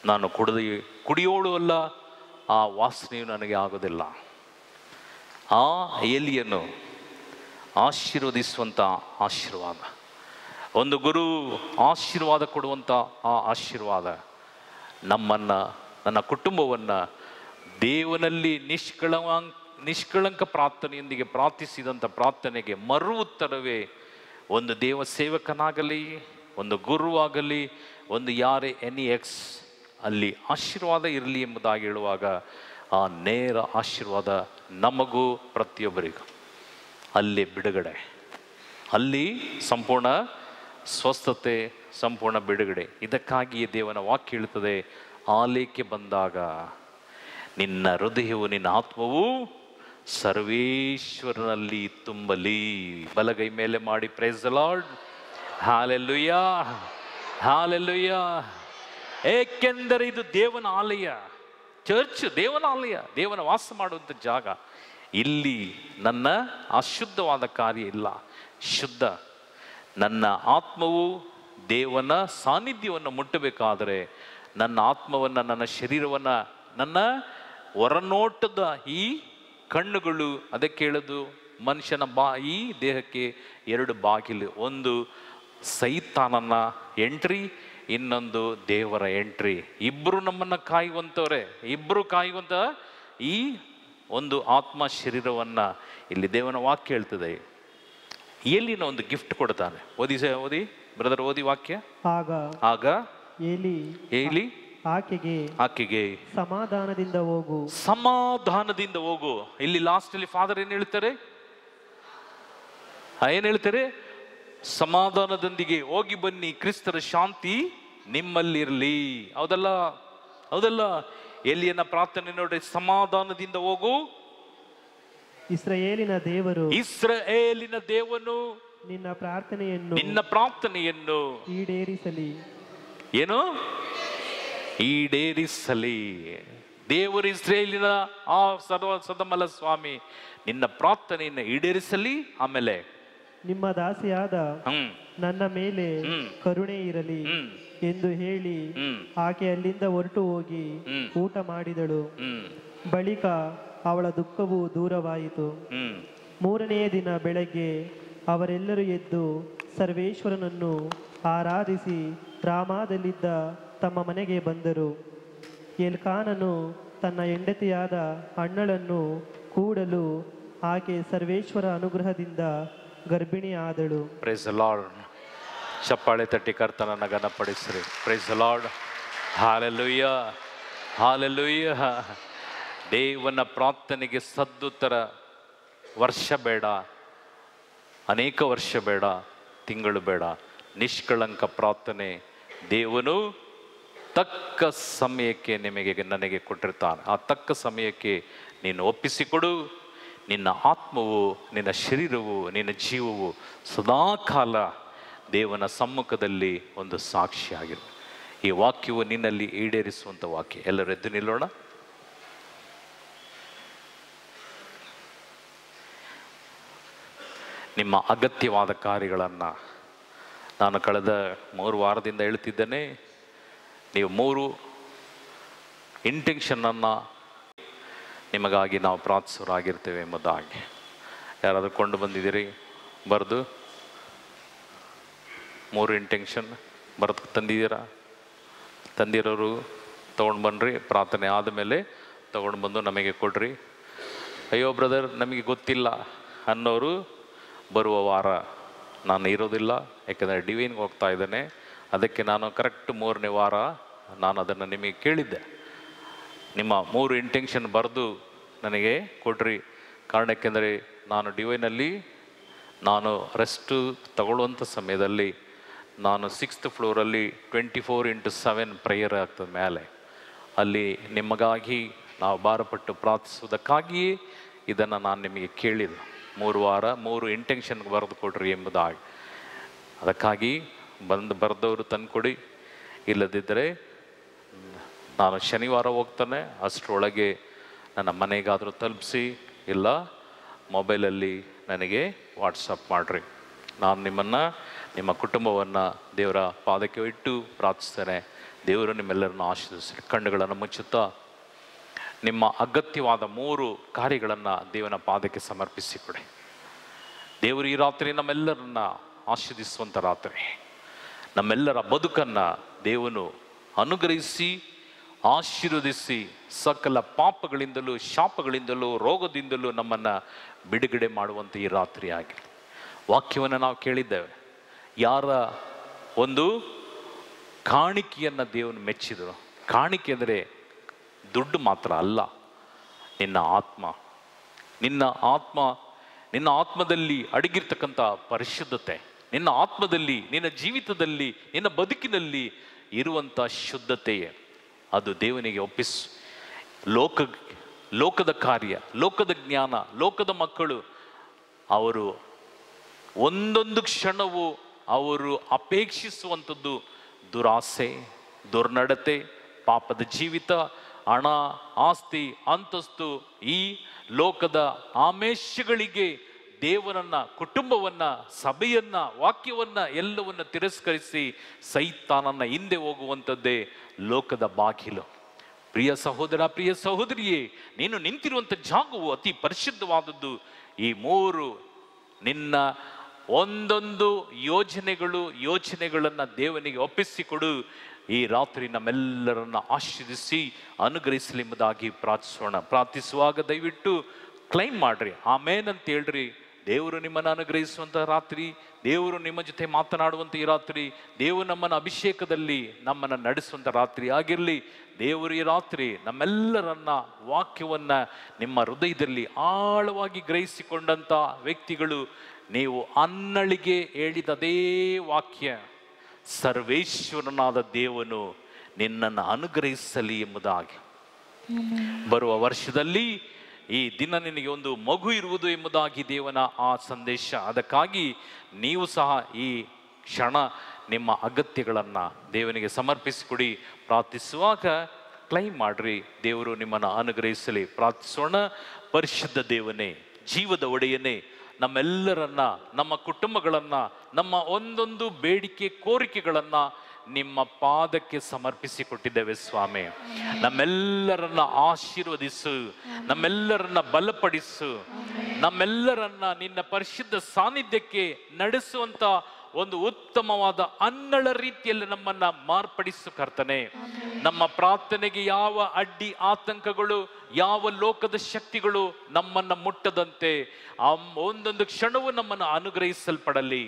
[SPEAKER 1] ನಾನು ಕುಡಿಯೋಳು ಅಲ್ಲ, ಆ ವಾಸನೆಯು ನನಗೆ ಆಗೋದಿಲ್ಲ. ಆ ಏಲಿಯನ್ನು ಆಶೀರ್ವದಿಸುವಂಥ ಆಶೀರ್ವಾದ, ಒಂದು ಗುರು ಆಶೀರ್ವಾದ ಕೊಡುವಂಥ ಆ ಆಶೀರ್ವಾದ ನಮ್ಮನ್ನು, ನನ್ನ ಕುಟುಂಬವನ್ನು ದೇವನಲ್ಲಿ ನಿಷ್ಕಳಂಕ ಪ್ರಾರ್ಥನೆಯೊಂದಿಗೆ ಪ್ರಾರ್ಥಿಸಿದಂಥ ಪ್ರಾರ್ಥನೆಗೆ ಮರು ಉತ್ತರವೇ ಒಂದು ದೇವ ಸೇವಕನಾಗಲಿ, ಒಂದು ಗುರುವಾಗಲಿ, ಒಂದು ಯಾರೇ NEX ಅಲ್ಲಿ ಆಶೀರ್ವಾದ ಇರಲಿ ಎಂಬುದಾಗಿ ಹೇಳುವಾಗ ಆ ನೇರ ಆಶೀರ್ವಾದ ನಮಗೂ ಪ್ರತಿಯೊಬ್ಬರಿಗೂ ಅಲ್ಲಿ ಬಿಡುಗಡೆ, ಅಲ್ಲಿ ಸಂಪೂರ್ಣ ಸ್ವಸ್ಥತೆ, ಸಂಪೂರ್ಣ ಬಿಡುಗಡೆ. ಇದಕ್ಕಾಗಿಯೇ ದೇವನ ವಾಕ್ಯ ಹೇಳ್ತದೆ, ಆಲಯಕ್ಕೆ ಬಂದಾಗ ನಿನ್ನ ಹೃದಯವು, ನಿನ್ನ ಆತ್ಮವು ಸರ್ವೇಶ್ವರನಲ್ಲಿ ತುಂಬಲಿ. ಬಲಗೈ ಮೇಲೆ ಮಾಡಿ price the lord. Hallelujah, hallelujah. ಏಕೆಂದರೆ ಇದು ದೇವನ ಆಲಯ, ಚರ್ಚ್ ದೇವನ ಆಲಯ, ದೇವನ ವಾಸ ಮಾಡುವಂಥ ಜಾಗ. ಇಲ್ಲಿ ನನ್ನ ಅಶುದ್ಧವಾದ ಕಾರ್ಯ ಇಲ್ಲ, ಶುದ್ಧ. ನನ್ನ ಆತ್ಮವು ದೇವನ ಸಾನ್ನಿಧ್ಯವನ್ನು ಮುಟ್ಟಬೇಕಾದರೆ ನನ್ನ ಆತ್ಮವನ್ನು, ನನ್ನ ಶರೀರವನ್ನು, ನನ್ನ ಹೊರನೋಟದ ಈ ಕಣ್ಣುಗಳು, ಅದಕ್ಕೆ ಹೇಳೋದು ಮನುಷ್ಯನ ಈ ದೇಹಕ್ಕೆ ಎರಡು ಬಾಗಿಲು, ಒಂದು ಸೈತಾನನ ಎಂಟ್ರಿ, ಇನ್ನೊಂದು ದೇವರ ಎಂಟ್ರಿ. ಇಬ್ಬರು ನಮ್ಮನ್ನು ಕಾಯುವಂಥವ್ರೆ, ಇಬ್ಬರು ಕಾಯುವಂಥ ಈ ಒಂದು ಆತ್ಮ ಶರೀರವನ್ನು ಇಲ್ಲಿ ದೇವನ ವಾಕ್ಯ ಹೇಳ್ತದೆ. ಏಲಿನ ಒಂದು ಗಿಫ್ಟ್ ಕೊಡ್ತಾನೆ. ಓದಿ ಬ್ರದರ್, ಓದಿ ವಾಕ್ಯ. ಆಗ ಏಲಿ ಆಕೆಗೆ
[SPEAKER 2] ಸಮಾಧಾನದಿಂದ
[SPEAKER 1] ಹೋಗು. ಇಲ್ಲಿ ಲಾಸ್ಟ್ ಅಲ್ಲಿ ಫಾದರ್ ಏನ್ ಹೇಳ್ತಾರೆ? ಸಮಾಧಾನದೊಂದಿಗೆ ಹೋಗಿ ಬನ್ನಿ, ಕ್ರಿಸ್ತರ ಶಾಂತಿ ನಿಮ್ಮಲ್ಲಿರಲಿ. ಹೌದಲ್ಲ? ಎಲಿಯನ ಪ್ರಾರ್ಥನೆ ನೋಡಿ, ಸಮಾಧಾನದಿಂದ ಹೋಗು.
[SPEAKER 2] ಇಸ್ರಾಯೇಲಿನ
[SPEAKER 1] ದೇವನು ನಿನ್ನ ಪ್ರಾರ್ಥನೆಯನ್ನು ಈಡೇರಿಸಲಿ. ದೇವರು ಇಸ್ರಾಯೇಲಿನ ಆ ಸದಮಲ ಸ್ವಾಮಿ ನಿನ್ನ ಪ್ರಾರ್ಥನೆಯನ್ನು ಈಡೇರಿಸಲಿ. ಆಮೇಲೆ
[SPEAKER 2] ನಿಮ್ಮ ದಾಸಿಯಾದ
[SPEAKER 1] ಹ್ಮ್
[SPEAKER 2] ನನ್ನ ಮೇಲೆ
[SPEAKER 1] ಹ್ಮ್
[SPEAKER 2] ಕರುಣೆ ಇರಲಿ
[SPEAKER 1] ಹ್ಮ್
[SPEAKER 2] ಎಂದು ಹೇಳಿ
[SPEAKER 1] ಹ್ಮ್
[SPEAKER 2] ಆಕೆ ಅಲ್ಲಿಂದ ಹೊರಟು ಹೋಗಿ
[SPEAKER 1] ಹ್ಮ್
[SPEAKER 2] ಊಟ ಮಾಡಿದಳು.
[SPEAKER 1] ಹ್ಮ್
[SPEAKER 2] ಬಳಿಕ ಅವಳ ದುಃಖವು ದೂರವಾಯಿತು.
[SPEAKER 1] ಹ್ಮ್
[SPEAKER 2] ಮೂರನೆಯ ದಿನ ಬೆಳಗ್ಗೆ ಅವರೆಲ್ಲರೂ ಎದ್ದು ಸರ್ವೇಶ್ವರನನ್ನು ಆರಾಧಿಸಿ ರಾಮಾದಲ್ಲಿದ್ದ ತಮ್ಮ ಮನೆಗೆ ಬಂದರು. ಎಲ್ಕಾನನು ತನ್ನ ಹೆಂಡತಿಯಾದ ಹಣ್ಣಳನ್ನು ಕೂಡಲು ಆಕೆ ಸರ್ವೇಶ್ವರ ಅನುಗ್ರಹದಿಂದ ಗರ್ಭಿಣಿಯಾದಳು.
[SPEAKER 1] Price the lord. ಚಪ್ಪಾಳೆ ತಟ್ಟಿ ಕರ್ತನನ್ನು ಘನಪಡಿಸ್ರಿ. Praise the lord. Hallelujah, hallelujah. ದೇವನ ಪ್ರಾರ್ಥನೆಗೆ ಸದ್ದುತ್ತರ ವರ್ಷ ಬೇಡ, ಅನೇಕ ವರ್ಷ ಬೇಡ, ತಿಂಗಳು ಬೇಡ, ನಿಷ್ಕಳಂಕ ಪ್ರಾರ್ಥನೆ ದೇವನು ತಕ್ಕ ಸಮಯಕ್ಕೆ ನನಗೆ ಕೊಟ್ಟಿರ್ತಾನೆ. ಆ ತಕ್ಕ ಸಮಯಕ್ಕೆ ನೀನು ಒಪ್ಪಿಸಿಕೊಡು. ನಿನ್ನ ಆತ್ಮವು, ನಿನ್ನ ಶರೀರವು, ನಿನ್ನ ಜೀವವು ಸದಾಕಾಲ ದೇವನ ಸಮ್ಮುಖದಲ್ಲಿ ಒಂದು ಸಾಕ್ಷಿಯಾಗಿರು. ಈ ವಾಕ್ಯವು ನಿನ್ನಲ್ಲಿ ಈಡೇರಿಸುವಂಥ ವಾಕ್ಯ. ಎಲ್ಲರೂ ಎದ್ದು ನಿಲ್ಲೋಣ. ನಿಮ್ಮ ಅಗತ್ಯವಾದ ಕಾರ್ಯಗಳನ್ನು ನಾನು ಕಳೆದ 3 ವಾರದಿಂದ ಹೇಳ್ತಿದ್ದೇನೆ. ನೀವು 3 ಇಂಟೆನ್ಷನನ್ನು ನಿಮಗಾಗಿ ನಾವು ಪ್ರಾರ್ಥಿಸೋರಾಗಿರ್ತೇವೆ ಎಂಬುದಾಗಿ. ಯಾರಾದರೂ ಕೊಂಡು ಬಂದಿದ್ದೀರಿ? ಬರೆದು 3 ಇಂಟೆನ್ಷನ್ ಬರೆದು ತಂದಿದ್ದೀರಾ? ತಂದಿರೋರು ತೊಗೊಂಡು ಬನ್ನಿರಿ. ಪ್ರಾರ್ಥನೆ ಆದಮೇಲೆ ತೊಗೊಂಡು ಬಂದು ನಮಗೆ ಕೊಡ್ರಿ. ಅಯ್ಯೋ ಬ್ರದರ್ ನಮಗೆ ಗೊತ್ತಿಲ್ಲ ಅನ್ನೋರು ಬರುವ ವಾರ ನಾನು ಇರೋದಿಲ್ಲ, ಯಾಕೆಂದರೆ ಡಿವೈನ್ಗೆ ಹೋಗ್ತಾ ಇದ್ದೇನೆ. ಅದಕ್ಕೆ ನಾನು ಕರೆಕ್ಟ್ 3ನೇ ವಾರ ನಾನು ಅದನ್ನು ನಿಮಗೆ ಕೇಳಿದ್ದೆ. ನಿಮ್ಮ 3 ಇಂಟೆನ್ಷನ್ ಬರೆದು ನನಗೆ ಕೊಡ್ರಿ. ಕಾರಣಕ್ಕೆಂದರೆ ನಾನು ಡಿವೈನಲ್ಲಿ ನಾನು ರೆಸ್ಟು ತಗೊಳ್ಳುವಂಥ ಸಮಯದಲ್ಲಿ ನಾನು 6th ಫ್ಲೋರಲ್ಲಿ 24/7 ಪ್ರೇಯರ್ ಆಗ್ತದೆ ಮೇಲೆ. ಅಲ್ಲಿ ನಿಮಗಾಗಿ ನಾವು ಭಾರಪಟ್ಟು ಪ್ರಾರ್ಥಿಸುವುದಕ್ಕಾಗಿಯೇ ಇದನ್ನು ನಾನು ನಿಮಗೆ ಕೇಳಿದೆ. 3 ವಾರ 3 ಇಂಟೆನ್ಷನ್ಗೆ ಬರೆದು ಕೊಡ್ರಿ ಎಂಬುದಾಗಿ. ಅದಕ್ಕಾಗಿ ಬರೆದವರು ತಂದುಕೊಡಿ. ಇಲ್ಲದಿದ್ದರೆ ನಾನು ಶನಿವಾರ ಹೋಗ್ತಾನೆ, ಅಷ್ಟರೊಳಗೆ ನನ್ನ ಮನೆಗಾದರೂ ತಲುಪಿಸಿ, ಇಲ್ಲ ಮೊಬೈಲಲ್ಲಿ ನನಗೆ ವಾಟ್ಸಪ್ ಮಾಡಿರಿ. ನಾನು ನಿಮ್ಮ ಕುಟುಂಬವನ್ನು ದೇವರ ಪಾದಕ್ಕೆ ಇಟ್ಟು ಪ್ರಾರ್ಥಿಸ್ತೇನೆ. ದೇವರು ನಿಮ್ಮೆಲ್ಲರನ್ನು ಆಶೀರ್ವದಿಸಲಿ. ಕಣ್ಣುಗಳನ್ನು ಮುಚ್ಚುತ್ತಾ ನಿಮ್ಮ ಅಗತ್ಯವಾದ 3 ಕಾರ್ಯಗಳನ್ನು ದೇವನ ಪಾದಕ್ಕೆ ಸಮರ್ಪಿಸಿಕೊಡಿ. ದೇವರು ಈ ರಾತ್ರಿ ನಮ್ಮೆಲ್ಲರನ್ನ ಆಶೀರ್ವದಿಸುವಂಥ ರಾತ್ರಿ. ನಮ್ಮೆಲ್ಲರ ಬದುಕನ್ನು ದೇವನು ಅನುಗ್ರಹಿಸಿ ಆಶೀರ್ವದಿಸಿ ಸಕಲ ಪಾಪಗಳಿಂದಲೂ ಶಾಪಗಳಿಂದಲೂ ರೋಗದಿಂದಲೂ ನಮ್ಮನ್ನು ಬಿಡುಗಡೆ ಮಾಡುವಂಥ ಈ ರಾತ್ರಿ ಆಗಿದೆ. ವಾಕ್ಯವನ್ನು ನಾವು ಕೇಳಿದ್ದೇವೆ. ಯಾರ ಒಂದು ಕಾಣಿಕೆಯನ್ನು ದೇವನು ಮೆಚ್ಚಿದರು. ಕಾಣಿಕೆ ಅಂದರೆ ದುಡ್ಡು ಮಾತ್ರ ಅಲ್ಲ, ನಿನ್ನ ಆತ್ಮ. ನಿನ್ನ ಆತ್ಮದಲ್ಲಿ ಅಡಗಿರ್ತಕ್ಕಂಥ ಪರಿಶುದ್ಧತೆ, ನಿನ್ನ ಆತ್ಮದಲ್ಲಿ, ನಿನ್ನ ಜೀವಿತದಲ್ಲಿ, ನಿನ್ನ ಬದುಕಿನಲ್ಲಿ ಇರುವಂಥ ಶುದ್ಧತೆಯೇ ಅದು ದೇವನಿಗೆ ಒಪ್ಪಿಸು. ಲೋಕದ ಕಾರ್ಯ, ಲೋಕದ ಜ್ಞಾನ, ಲೋಕದ ಮಕ್ಕಳು ಅವರು ಒಂದೊಂದು ಕ್ಷಣವೂ ಅವರು ಅಪೇಕ್ಷಿಸುವಂಥದ್ದು ದುರಾಸೆ, ದುರ್ನಡತೆ, ಪಾಪದ ಜೀವಿತ, ಹಣ, ಆಸ್ತಿ, ಅಂತಸ್ತು, ಈ ಲೋಕದ ಆಮೇಶಗಳಿಗೆ ದೇವರನ್ನ, ಕುಟುಂಬವನ್ನ, ಸಭೆಯನ್ನ, ವಾಕ್ಯವನ್ನ ಎಲ್ಲವನ್ನ ತಿರಸ್ಕರಿಸಿ ಸೈತಾನನ್ನ ಹಿಂದೆ ಹೋಗುವಂಥದ್ದೇ ಲೋಕದ ಬಾಗಿಲು. ಪ್ರಿಯ ಸಹೋದರ, ಪ್ರಿಯ ಸಹೋದರಿಯೇ, ನೀನು ನಿಂತಿರುವಂಥ ಜಾಗವು ಅತಿ ಪರಿಶುದ್ಧವಾದದ್ದು. ಈ 3 ನಿನ್ನ ಒಂದೊಂದು ಯೋಚನೆಗಳನ್ನು ದೇವನಿಗೆ ಒಪ್ಪಿಸಿಕೊಡು. ಈ ರಾತ್ರಿ ನಮ್ಮೆಲ್ಲರನ್ನ ಆಶೀರ್ವದಿಸಿ ಅನುಗ್ರಹಿಸಲಿ ಎಂಬುದಾಗಿ ಪ್ರಾರ್ಥಿಸೋಣ. ಪ್ರಾರ್ಥಿಸುವಾಗ ದಯವಿಟ್ಟು ಕ್ಲೈಮ್ ಮಾಡ್ರಿ, ಆಮೇನ್ ಅಂತ ಹೇಳ್ರಿ. ದೇವರು ನಿಮ್ಮನ್ನು ಅನುಗ್ರಹಿಸುವಂಥ ರಾತ್ರಿ, ದೇವರು ನಿಮ್ಮ ಜೊತೆ ಮಾತನಾಡುವಂಥ ಈ ರಾತ್ರಿ, ದೇವರು ನಮ್ಮನ್ನು ಅಭಿಷೇಕದಲ್ಲಿ ನಮ್ಮನ್ನು ನಡೆಸುವಂಥ ರಾತ್ರಿ ಆಗಿರಲಿ. ದೇವರು ಈ ರಾತ್ರಿ ನಮ್ಮೆಲ್ಲರನ್ನ ವಾಕ್ಯವನ್ನು ನಿಮ್ಮ ಹೃದಯದಲ್ಲಿ ಆಳವಾಗಿ ಗ್ರಹಿಸಿಕೊಂಡಂಥ ವ್ಯಕ್ತಿಗಳು, ನೀವು ಅನ್ನಳಿಗೆ ಹೇಳಿದದೇ ವಾಕ್ಯ, ಸರ್ವೇಶ್ವರನಾದ ದೇವನು ನಿನ್ನನ್ನು ಅನುಗ್ರಹಿಸಲಿ ಎಂಬುದಾಗಿ. ಬರುವ ವರ್ಷದಲ್ಲಿ ಈ ದಿನ ನಿನಗೆ ಒಂದು ಮಗು ಇರುವುದು ಎಂಬುದಾಗಿ ದೇವನ ಆ ಸಂದೇಶ. ಅದಕ್ಕಾಗಿ ನೀವು ಸಹ ಈ ಕ್ಷಣ ನಿಮ್ಮ ಅಗತ್ಯಗಳನ್ನು ದೇವನಿಗೆ ಸಮರ್ಪಿಸಿಕೊಡಿ. ಪ್ರಾರ್ಥಿಸುವಾಗ ಕ್ಲೈಮ್ ಮಾಡ್ರಿ, ದೇವರು ನಿಮ್ಮನ್ನು ಅನುಗ್ರಹಿಸಲಿ. ಪ್ರಾರ್ಥಿಸೋಣ. ಪರಿಶುದ್ಧ ದೇವನೇ, ಜೀವದ ಒಡೆಯನೇ, ನಮ್ಮೆಲ್ಲರನ್ನ, ನಮ್ಮ ಕುಟುಂಬಗಳನ್ನ, ನಮ್ಮ ಒಂದೊಂದು ಬೇಡಿಕೆ ಕೋರಿಕೆಗಳನ್ನ ನಿಮ್ಮ ಪಾದಕ್ಕೆ ಸಮರ್ಪಿಸಿಕೊಟ್ಟಿದ್ದೇವೆ ಸ್ವಾಮಿ. ನಮ್ಮೆಲ್ಲರನ್ನ ಆಶೀರ್ವದಿಸು, ನಮ್ಮೆಲ್ಲರನ್ನ ಬಲಪಡಿಸು, ನಮ್ಮೆಲ್ಲರನ್ನ ನಿನ್ನ ಪರಿಶುದ್ಧ ಸಾನ್ನಿಧ್ಯಕ್ಕೆ ನಡೆಸುವಂತ ಒಂದು ಉತ್ತಮವಾದ ಅನ್ನಳ ರೀತಿಯಲ್ಲಿ ನಮ್ಮನ್ನ ಮಾರ್ಪಡಿಸು ಕರ್ತನೆ. ನಮ್ಮ ಪ್ರಾರ್ಥನೆಗೆ ಯಾವ ಅಡ್ಡಿ ಆತಂಕಗಳು, ಯಾವ ಲೋಕದ ಶಕ್ತಿಗಳು ನಮ್ಮನ್ನ ಮುಟ್ಟದಂತೆ ಆ ಒಂದೊಂದು ಕ್ಷಣವೂ ನಮ್ಮನ್ನು ಅನುಗ್ರಹಿಸಲ್ಪಡಲಿ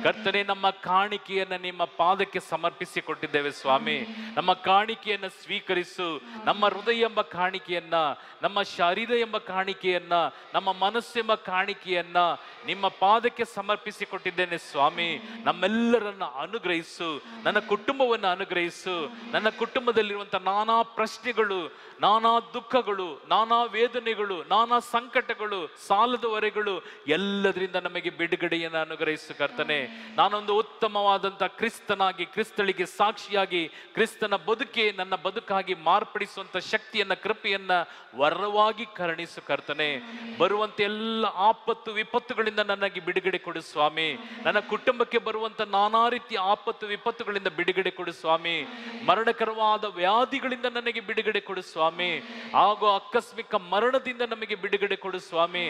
[SPEAKER 1] ಕರ್ತನೆ. ನಮ್ಮ ಕಾಣಿಕೆಯನ್ನ ನಿಮ್ಮ ಪಾದಕ್ಕೆ ಸಮರ್ಪಿಸಿ ಕೊಟ್ಟಿದ್ದೇವೆ ಸ್ವಾಮಿ. ನಮ್ಮ ಕಾಣಿಕೆಯನ್ನ ಸ್ವೀಕರಿಸು. ನಮ್ಮ ಹೃದಯ ಎಂಬ ಕಾಣಿಕೆಯನ್ನ, ನಮ್ಮ ಶರೀರ ಎಂಬ ಕಾಣಿಕೆಯನ್ನ, ನಮ್ಮ ಮನಸ್ಸೆಂಬ ಕಾಣಿಕೆಯನ್ನ ನಿಮ್ಮ ಪಾದಕ್ಕೆ ಸಮರ್ಪಿಸಿ ಕೊಟ್ಟಿದ್ದೇನೆ ಸ್ವಾಮಿ. ನಮ್ಮೆಲ್ಲರನ್ನ ಅನುಗ್ರಹಿಸು, ನನ್ನ ಕುಟುಂಬವನ್ನು ಅನುಗ್ರಹಿಸು. ನನ್ನ ಕುಟುಂಬದಲ್ಲಿರುವಂತಹ ನಾನಾ ಪ್ರಶ್ನೆಗಳು, ನಾನಾ ದುಃಖಗಳು, ನಾನಾ ವೇದನೆಗಳು, ನಾನಾ ಸಂಕಟಗಳು, ಸಾಲದ ಹೊರೆಗಳು, ಎಲ್ಲದರಿಂದ ನಮಗೆ ಬಿಡುಗಡೆಯನ್ನು ಅನುಗ್ರಹಿಸು ಕರ್ತನೆ. ನಾನೊಂದು ಉತ್ತಮವಾದಂತಹ ಕ್ರಿಸ್ತನಾಗಿ, ಕ್ರಿಸ್ತಳಿಗೆ ಸಾಕ್ಷಿಯಾಗಿ, ಕ್ರಿಸ್ತನ ಬದುಕೆ ನನ್ನ ಬದುಕಾಗಿ ಮಾರ್ಪಡಿಸುವಂತ ಶಕ್ತಿಯನ್ನ, ಕೃಪೆಯನ್ನ ವರವಾಗಿ ಕರುಣಿಸು ಕರ್ತನೆ. ಬರುವಂತ ಎಲ್ಲ ಆಪತ್ತು ವಿಪತ್ತುಗಳಿಂದ ನನಗೆ ಬಿಡುಗಡೆ ಕೊಡು ಸ್ವಾಮಿ. ನನ್ನ ಕುಟುಂಬಕ್ಕೆ ಬರುವಂತ ನಾನಾ ರೀತಿಯ ಆಪತ್ತು ವಿಪತ್ತುಗಳಿಂದ ಬಿಡುಗಡೆ ಕೊಡು ಸ್ವಾಮಿ. ಮರಣಕರವಾದ ವ್ಯಾಧಿಗಳಿಂದ ನನಗೆ ಬಿಡುಗಡೆ ಕೊಡು ಸ್ವಾಮಿ. ಹಾಗೂ ಆಕಸ್ಮಿಕ ಮರಣದಿಂದ ನಮಗೆ ಬಿಡುಗಡೆ ಕೊಡು ಸ್ವಾಮಿ.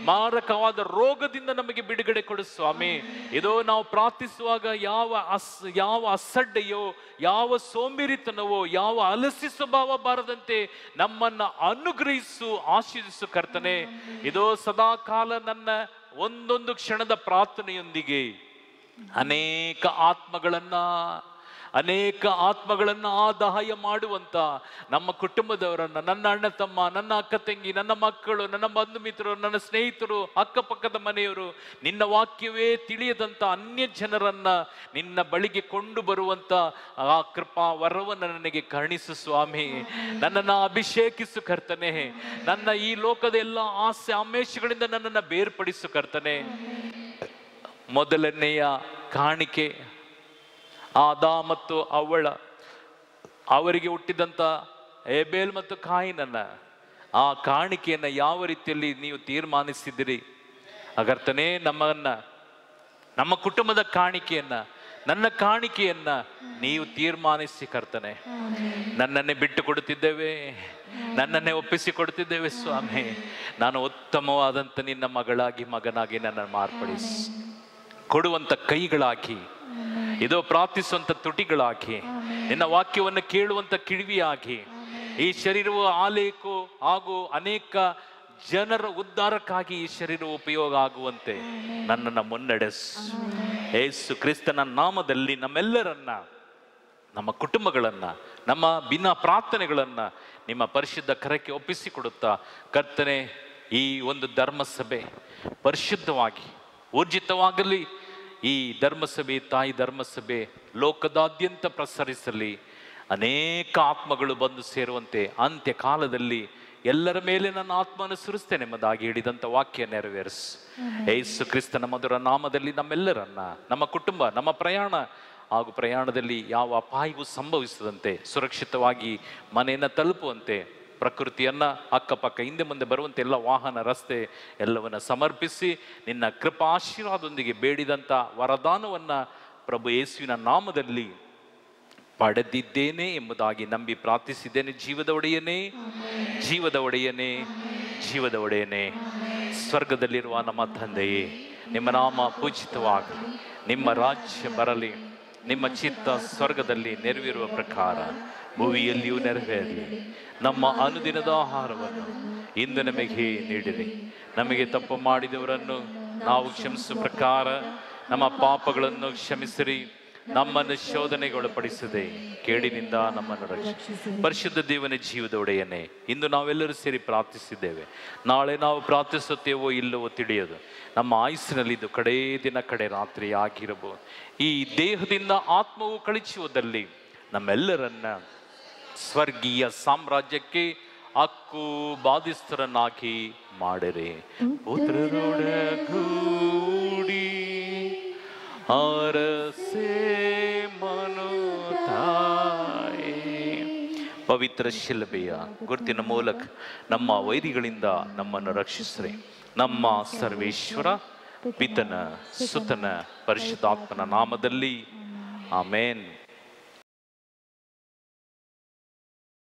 [SPEAKER 1] ಮಾರಕವಾದ ರೋಗದಿಂದ ನಮಗೆ ಬಿಡುಗಡೆ ಕೊಡು ಸ್ವಾಮಿ. ಇದೋ ನಾವು ಪ್ರಾರ್ಥಿಸುವಾಗ ಯಾವ ಅಸಡ್ಡೆಯೋ, ಯಾವ ಸೋಂಬೇರಿತನವೋ, ಯಾವ ಅಲಸಿ ಸ್ವಭಾವ ಬಾರದಂತೆ ನಮ್ಮನ್ನ ಅನುಗ್ರಹಿಸು, ಆಶೀರ್ವಿಸು ಕರ್ತನೆ. ಇದೋ ಸದಾ ಕಾಲ ನನ್ನ ಒಂದೊಂದು ಕ್ಷಣದ ಪ್ರಾರ್ಥನೆಯೊಂದಿಗೆ ಅನೇಕ ಆತ್ಮಗಳನ್ನ ಆದಾಯ ಮಾಡುವಂತ ನಮ್ಮ ಕುಟುಂಬದವರನ್ನ, ನನ್ನ ಅಣ್ಣ ತಮ್ಮ, ನನ್ನ ಅಕ್ಕ ತಂಗಿ, ನನ್ನ ಮಕ್ಕಳು, ನನ್ನ ಬಂಧು ಮಿತ್ರರು, ನನ್ನ ಸ್ನೇಹಿತರು, ಅಕ್ಕಪಕ್ಕದ ಮನೆಯವರು, ನಿನ್ನ ವಾಕ್ಯವೇ ತಿಳಿಯದಂತ ಅನ್ಯ ಜನರನ್ನ ನಿನ್ನ ಬಳಿಗೆ ಕೊಂಡು ಬರುವಂತ ಆ ಕೃಪಾ ವರವನ್ನು ನನಗೆ ಕರುಣಿಸು ಸ್ವಾಮಿ. ನನ್ನನ್ನು ಅಭಿಷೇಕಿಸು ಕರ್ತನೆ. ನನ್ನ ಈ ಲೋಕದ ಎಲ್ಲ ಆಸೆ ಆಮೇಶಗಳಿಂದ ನನ್ನನ್ನು ಬೇರ್ಪಡಿಸು ಕರ್ತನೆ. ಮೊದಲನೆಯ ಕಾಣಿಕೆ ಆದಾ ಮತ್ತು ಅವ್ವಳ, ಅವರಿಗೆ ಹುಟ್ಟಿದಂಥ ಏಬೇಲ್ ಮತ್ತು ಕಾಯಿನನ್ನ, ಆ ಕಾಣಿಕೆಯನ್ನ ಯಾವ ರೀತಿಯಲ್ಲಿ ನೀವು ತೀರ್ಮಾನಿಸಿದಿರಿ ಕರ್ತನೇ. ನಮ್ಮ ಕುಟುಂಬದ ಕಾಣಿಕೆಯನ್ನ, ನನ್ನ ಕಾಣಿಕೆಯನ್ನ ನೀವು ತೀರ್ಮಾನಿಸಿ ಕರ್ತನೆ. ನನ್ನನ್ನೇ ಬಿಟ್ಟು ಕೊಡುತ್ತಿದ್ದೇವೆ, ನನ್ನನ್ನೇ ಒಪ್ಪಿಸಿ ಕೊಡುತ್ತಿದ್ದೇವೆ ಸ್ವಾಮಿ. ನಾನು ಉತ್ತಮವಾದಂಥ ನಿನ್ನ ಮಗನಾಗಿ ನನ್ನನ್ನು ಮಾರ್ಪಡಿಸಿ ಕೊಡುವಂತ ಕೈಗಳಾಗಿ, ಇದೋ ಪ್ರಾರ್ಥಿಸುವಂತ ತುಟಿಗಳಾಗಿ, ನಿನ್ನ ವಾಕ್ಯವನ್ನು ಕೇಳುವಂತ ಕಿವಿಯಾಗಿ, ಈ ಶರೀರವು ಆಲಯಕ್ಕೂ ಹಾಗೂ ಅನೇಕ ಜನರ ಉದ್ಧಾರಕ್ಕಾಗಿ ಈ ಶರೀರವು ಉಪಯೋಗ ಆಗುವಂತೆ ನನ್ನನ್ನು ಮುನ್ನಡೆಸು. ಯೇಸು ಕ್ರಿಸ್ತನ ನಾಮದಲ್ಲಿ ನಮ್ಮೆಲ್ಲರನ್ನ, ನಮ್ಮ ಕುಟುಂಬಗಳನ್ನ, ನಮ್ಮ ಭಿನ್ನ ಪ್ರಾರ್ಥನೆಗಳನ್ನ ನಿಮ್ಮ ಪರಿಶುದ್ಧ ಕರಕ್ಕೆ ಒಪ್ಪಿಸಿಕೊಡುತ್ತಾ ಕರ್ತನೆ, ಈ ಒಂದು ಧರ್ಮಸಭೆ ಪರಿಶುದ್ಧವಾಗಿ ಊರ್ಜಿತವಾಗಲಿ. ಈ ಧರ್ಮಸಭೆ, ತಾಯಿ ಧರ್ಮಸಭೆ ಲೋಕದಾದ್ಯಂತ ಪ್ರಸರಿಸಲಿ. ಅನೇಕ ಆತ್ಮಗಳು ಬಂದು ಸೇರುವಂತೆ ಅಂತ್ಯ ಕಾಲದಲ್ಲಿ ಎಲ್ಲರ ಮೇಲೆ ನನ್ನ ಆತ್ಮವನ್ನು ಸುರಿಸ್ತೇನೆ ಎಂಬುದಾಗಿ ಹೇಳಿದಂಥ ವಾಕ್ಯ ನೆರವೇರಿಸು. ಯೇಸು ಕ್ರಿಸ್ತನ ಮಧುರ ನಾಮದಲ್ಲಿ ನಮ್ಮೆಲ್ಲರನ್ನ, ನಮ್ಮ ಕುಟುಂಬ, ನಮ್ಮ ಪ್ರಯಾಣ ಹಾಗೂ ಪ್ರಯಾಣದಲ್ಲಿ ಯಾವ ಅಪಾಯವೂ ಸಂಭವಿಸದಂತೆ ಸುರಕ್ಷಿತವಾಗಿ ಮನೆಯನ್ನು ತಲುಪುವಂತೆ, ಪ್ರಕೃತಿಯನ್ನ ಅಕ್ಕಪಕ್ಕ ಹಿಂದೆ ಮುಂದೆ ಬರುವಂತೆ ಎಲ್ಲ ವಾಹನ, ರಸ್ತೆ ಎಲ್ಲವನ್ನ ಸಮರ್ಪಿಸಿ ನಿನ್ನ ಕೃಪಾಶೀರ್ವಾದದೊಂದಿಗೆ ಬೇಡಿದಂಥ ವರದಾನವನ್ನ ಪ್ರಭು ಯೇಸುವಿನ ನಾಮದಲ್ಲಿ ಪಡೆದಿದ್ದೇನೆ ಎಂಬುದಾಗಿ ನಂಬಿ ಪ್ರಾರ್ಥಿಸಿದ್ದೇನೆ. ಜೀವದ ಒಡೆಯನೇ, ಜೀವದ ಒಡೆಯನೇ, ಜೀವದ ಒಡೆಯನೇ, ಸ್ವರ್ಗದಲ್ಲಿರುವ ನಮ್ಮ ತಂದೆಯೇ, ನಿಮ್ಮ ನಾಮ ಪೂಜಿತವಾಗಲಿ, ನಿಮ್ಮ ರಾಜ್ಯ ಬರಲಿ, ನಿಮ್ಮ ಚಿತ್ತ ಸ್ವರ್ಗದಲ್ಲಿ ನೆರವೇರುವ ಪ್ರಕಾರ ಭೂಮಿಯಲ್ಲಿಯೂ ನೆರವೇರಲಿ. ನಮ್ಮ ಅನುದಿನದ ಆಹಾರವನ್ನು ಇಂದು ನಮಗೆ ನೀಡಿರಿ. ನಮಗೆ ತಪ್ಪು ಮಾಡಿದವರನ್ನು ನಾವು ಕ್ಷಮಿಸುವ ಪ್ರಕಾರ ನಮ್ಮ ಪಾಪಗಳನ್ನು ಕ್ಷಮಿಸಿರಿ. ನಮ್ಮನ್ನು ಶೋಧನೆಗೆ ಒಳಪಡಿಸದೆ ಕೇಡಿನಿಂದ ನಮ್ಮನ್ನು ರಕ್ಷಿಸಿ. ಪರಿಶುದ್ಧ ದೇವನೇ, ಜೀವದ ಒಡೆಯನೇ, ಇಂದು ನಾವೆಲ್ಲರೂ ಸೇರಿ ಪ್ರಾರ್ಥಿಸಿದ್ದೇವೆ. ನಾಳೆ ನಾವು ಪ್ರಾರ್ಥಿಸುತ್ತೇವೋ ಇಲ್ಲವೋ ತಿಳಿಯದು. ನಮ್ಮ ಆಯುಸ್ಸಿನಲ್ಲಿ ಇದು ಕಡೇ ದಿನ, ಕಡೆ ರಾತ್ರಿ ಆಗಿರಬಹುದು. ಈ ದೇಹದಿಂದ ಆತ್ಮವು ಕಳಿಸುವುದಲ್ಲಿ ನಮ್ಮೆಲ್ಲರನ್ನ ಸ್ವರ್ಗೀಯ ಸಾಮ್ರಾಜ್ಯಕ್ಕೆ ಹಕ್ಕು ಬಾಧಿಸ್ತರನ್ನಾಗಿ ಮಾಡಿರಿ. ಪುತ್ರರೊಡಗೂಡಿ ಅರಸೆ ಮನುತಾಯಿ. ಪವಿತ್ರ ಶಿಲುಬೆಯ ಗುರುತಿನ ಮೂಲಕ ನಮ್ಮ ವೈರಿಗಳಿಂದ ನಮ್ಮನ್ನು ರಕ್ಷಿಸ್ರಿ. ನಮ್ಮ ಸರ್ವೇಶ್ವರ ಪಿತನ ಸುತನ ಪರಿಶುದ್ಧಾತ್ಮನ ನಾಮದಲ್ಲಿ ಆಮೇನ್.